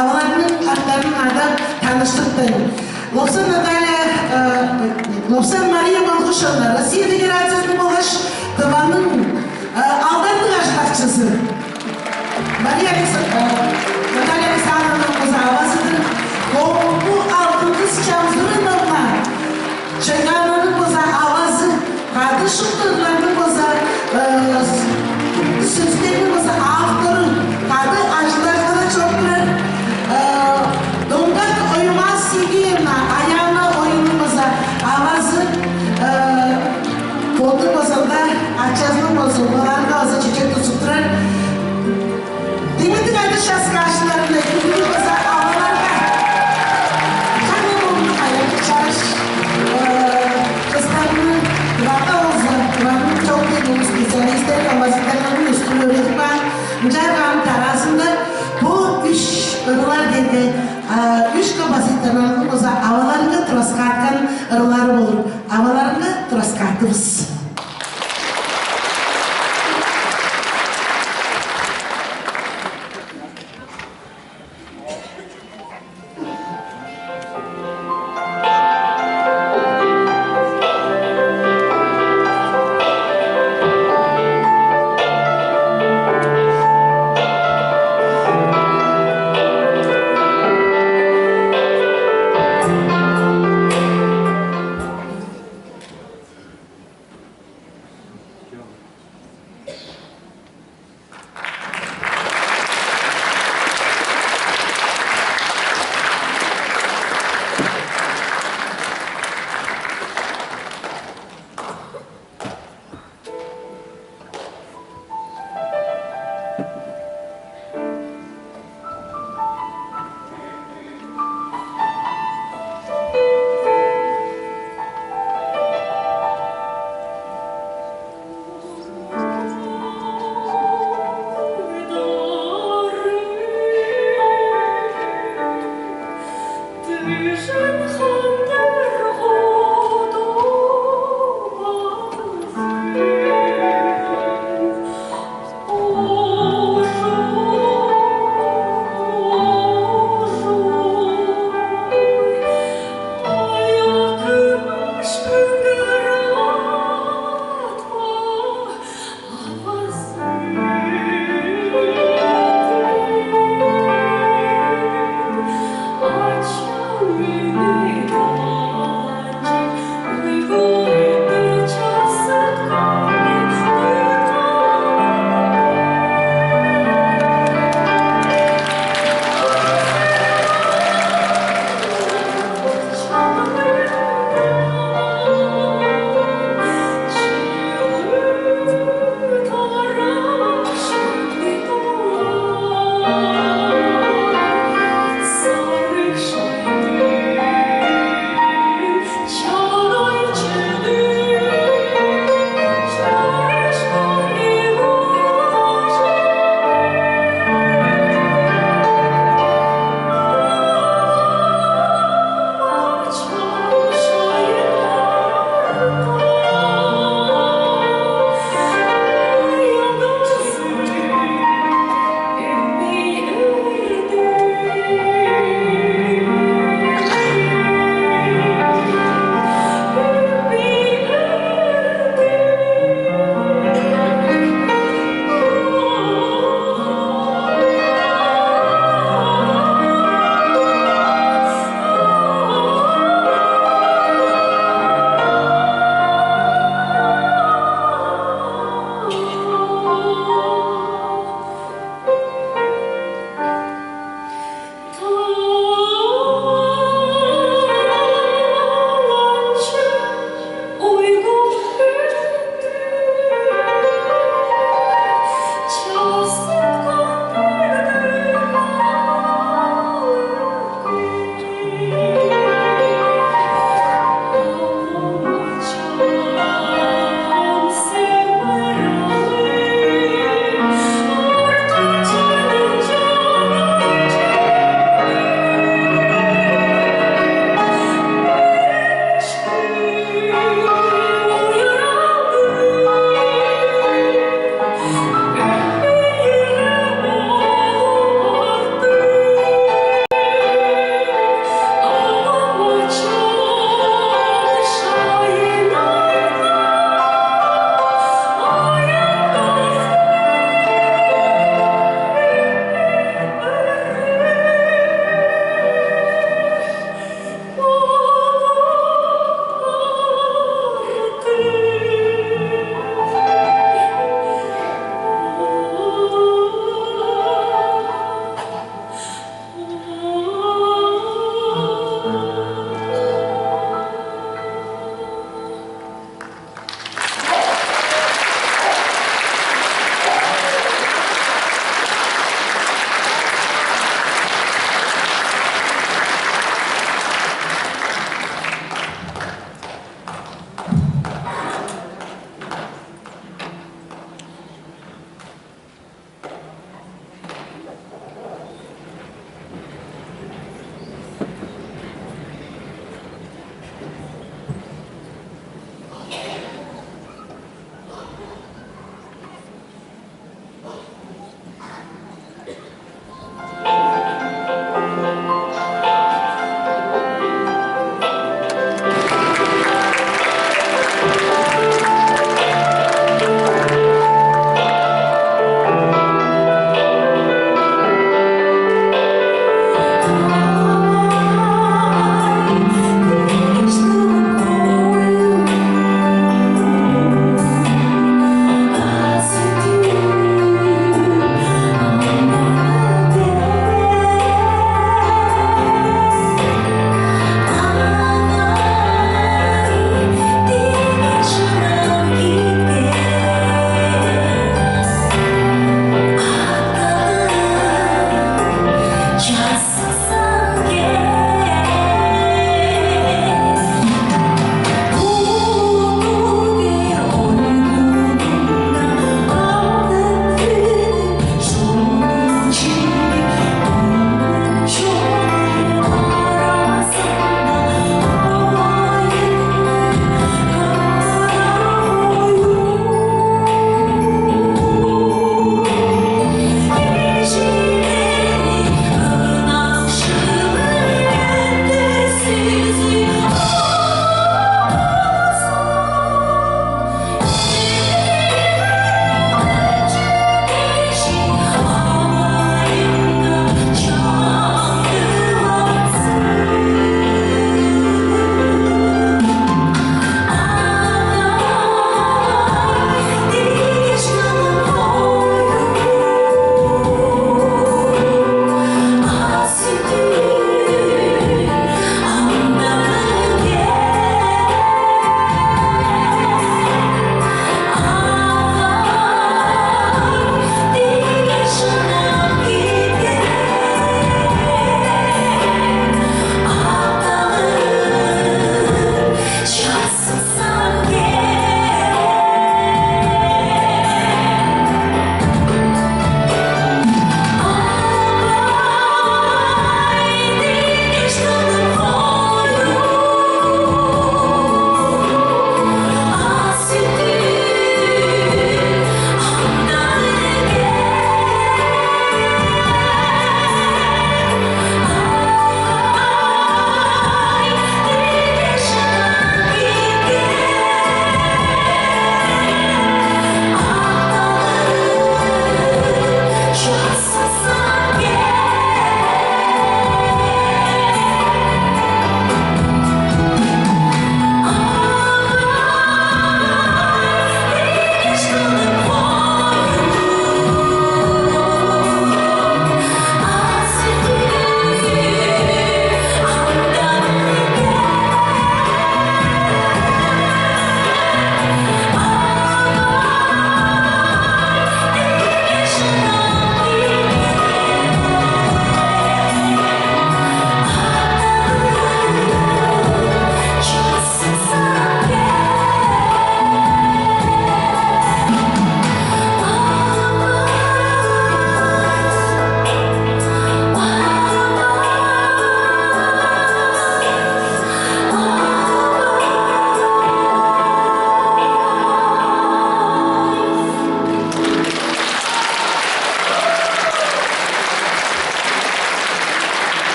avalarının atlarının adam tanıştıklarını. Lopsan Natalya, Lopsan Maria Malkuşovna, Россия Федерациясының болғаш Тыванның алданды қашқақшысы. Наталья Александровна Кузавасыdır. Bu altın kız Çamzırı'nınla Çayganlı'nın boza avazı, kardeşimlerinin boza sözlerinin boza avtları, kadı acılar da çok birer. Dondak Oymaz Sigiyevna ayağına oyunun boza avazı, koldu bozanda açazının bozu, bunlar da boza çiçek tutupturar. Demedik adı şahs karşılarında, kürünü boza avalarda. Kanı oldu hayatı çarış. Kızlarını Ivanda Ozlar, Ivanda'nın çok dediğim spesyalistler, kompozitörlerin üstünü öğretip ben Mücahit tarafında bu üç ırılar dedi, üç kompozitörlerin boza avalarını troskatkan ırıları olur. Avalarını troskatırız.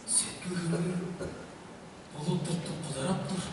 Сеткі күні бұлып тұртты құларап тұр.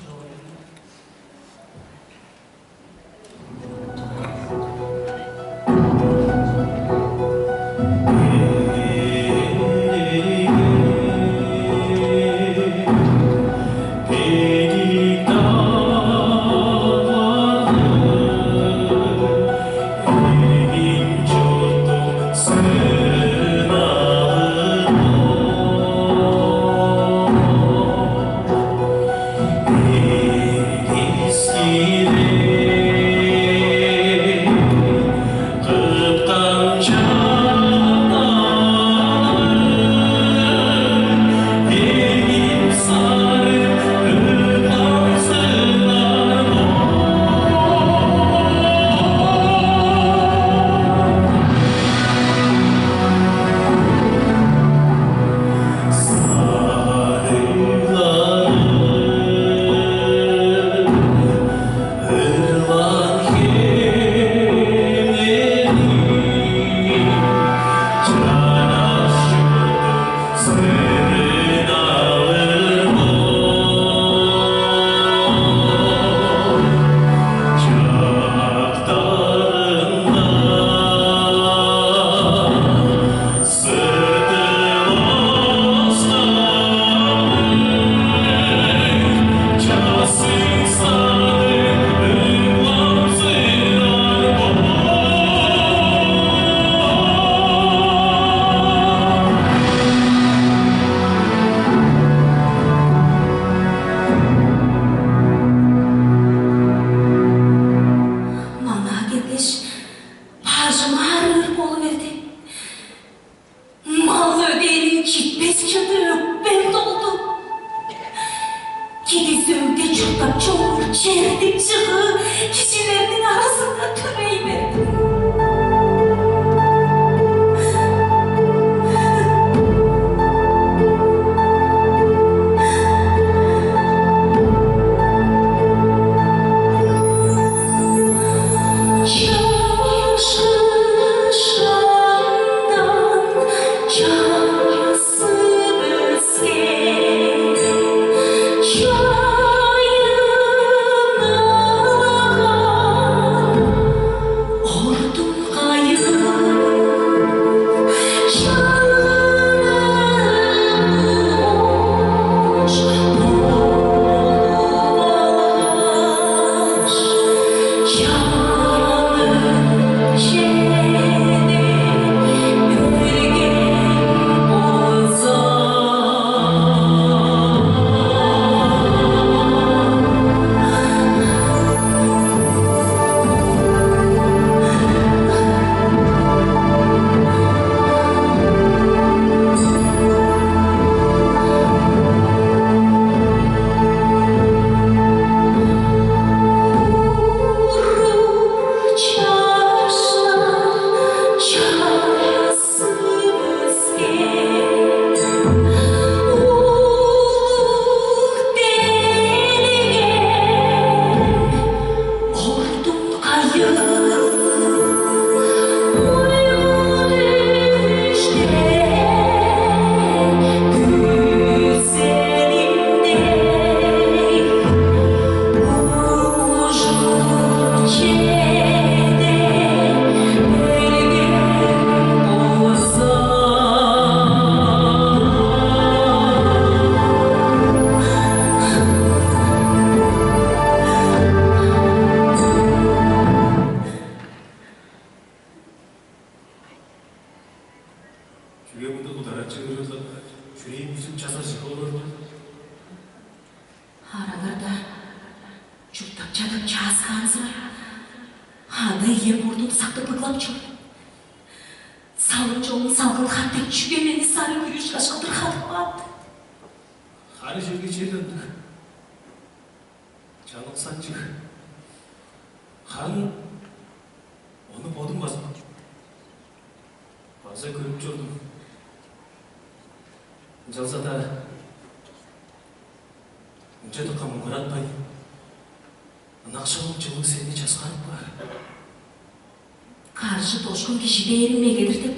Karşı toşkun kişi değerimle gelir deyip,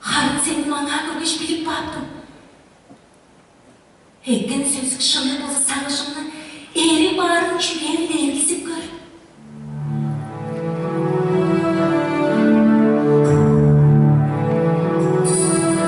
harın senin manğa görgeç bilip baktım. Өйткені сөзік шынымен болса сағышымның ері барын жүгерді ергізіп көр. Çabuk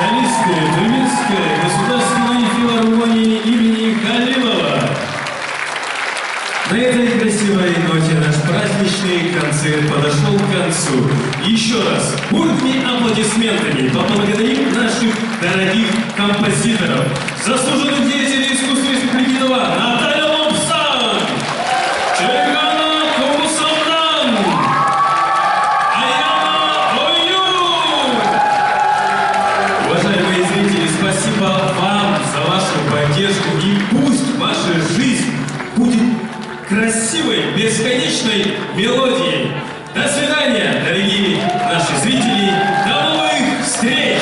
солистка Тюменской государственной филармонии имени Халилова. На этой красивой ноте наш праздничный концерт подошел к концу. Еще раз бурными аплодисментами поблагодарим наших дорогих композиторов, заслуженных деятелей искусства Республики Тыва Наталья Лобсан, Чайгана Комусамдан, Аяна Ойюр. Уважаемые зрители, спасибо вам за вашу поддержку, и пусть ваша жизнь будет красивой, бесконечной мелодией. До свидания, дорогие наши зрители. До новых встреч!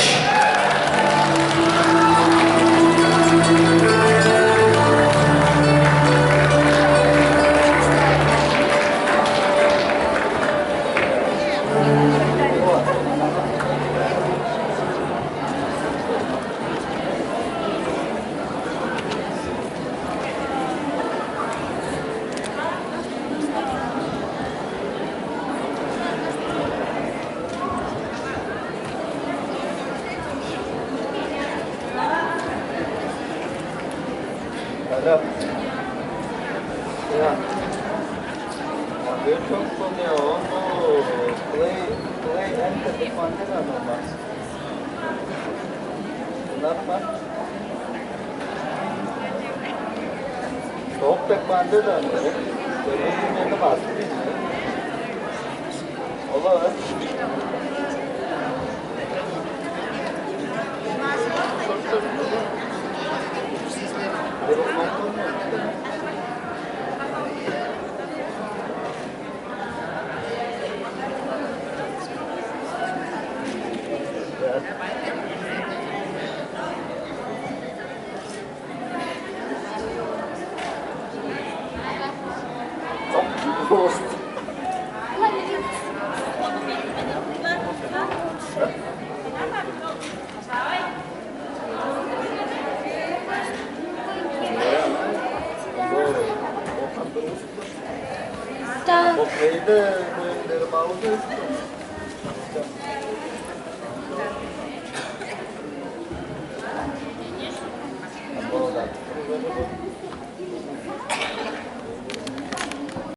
야, 왼쪽 보면 play enter the container number. Number. Çok tek bandedan var. Böyle bir bahsediyor. Olur. 짠. 뭐 베이드 모양대로 마우스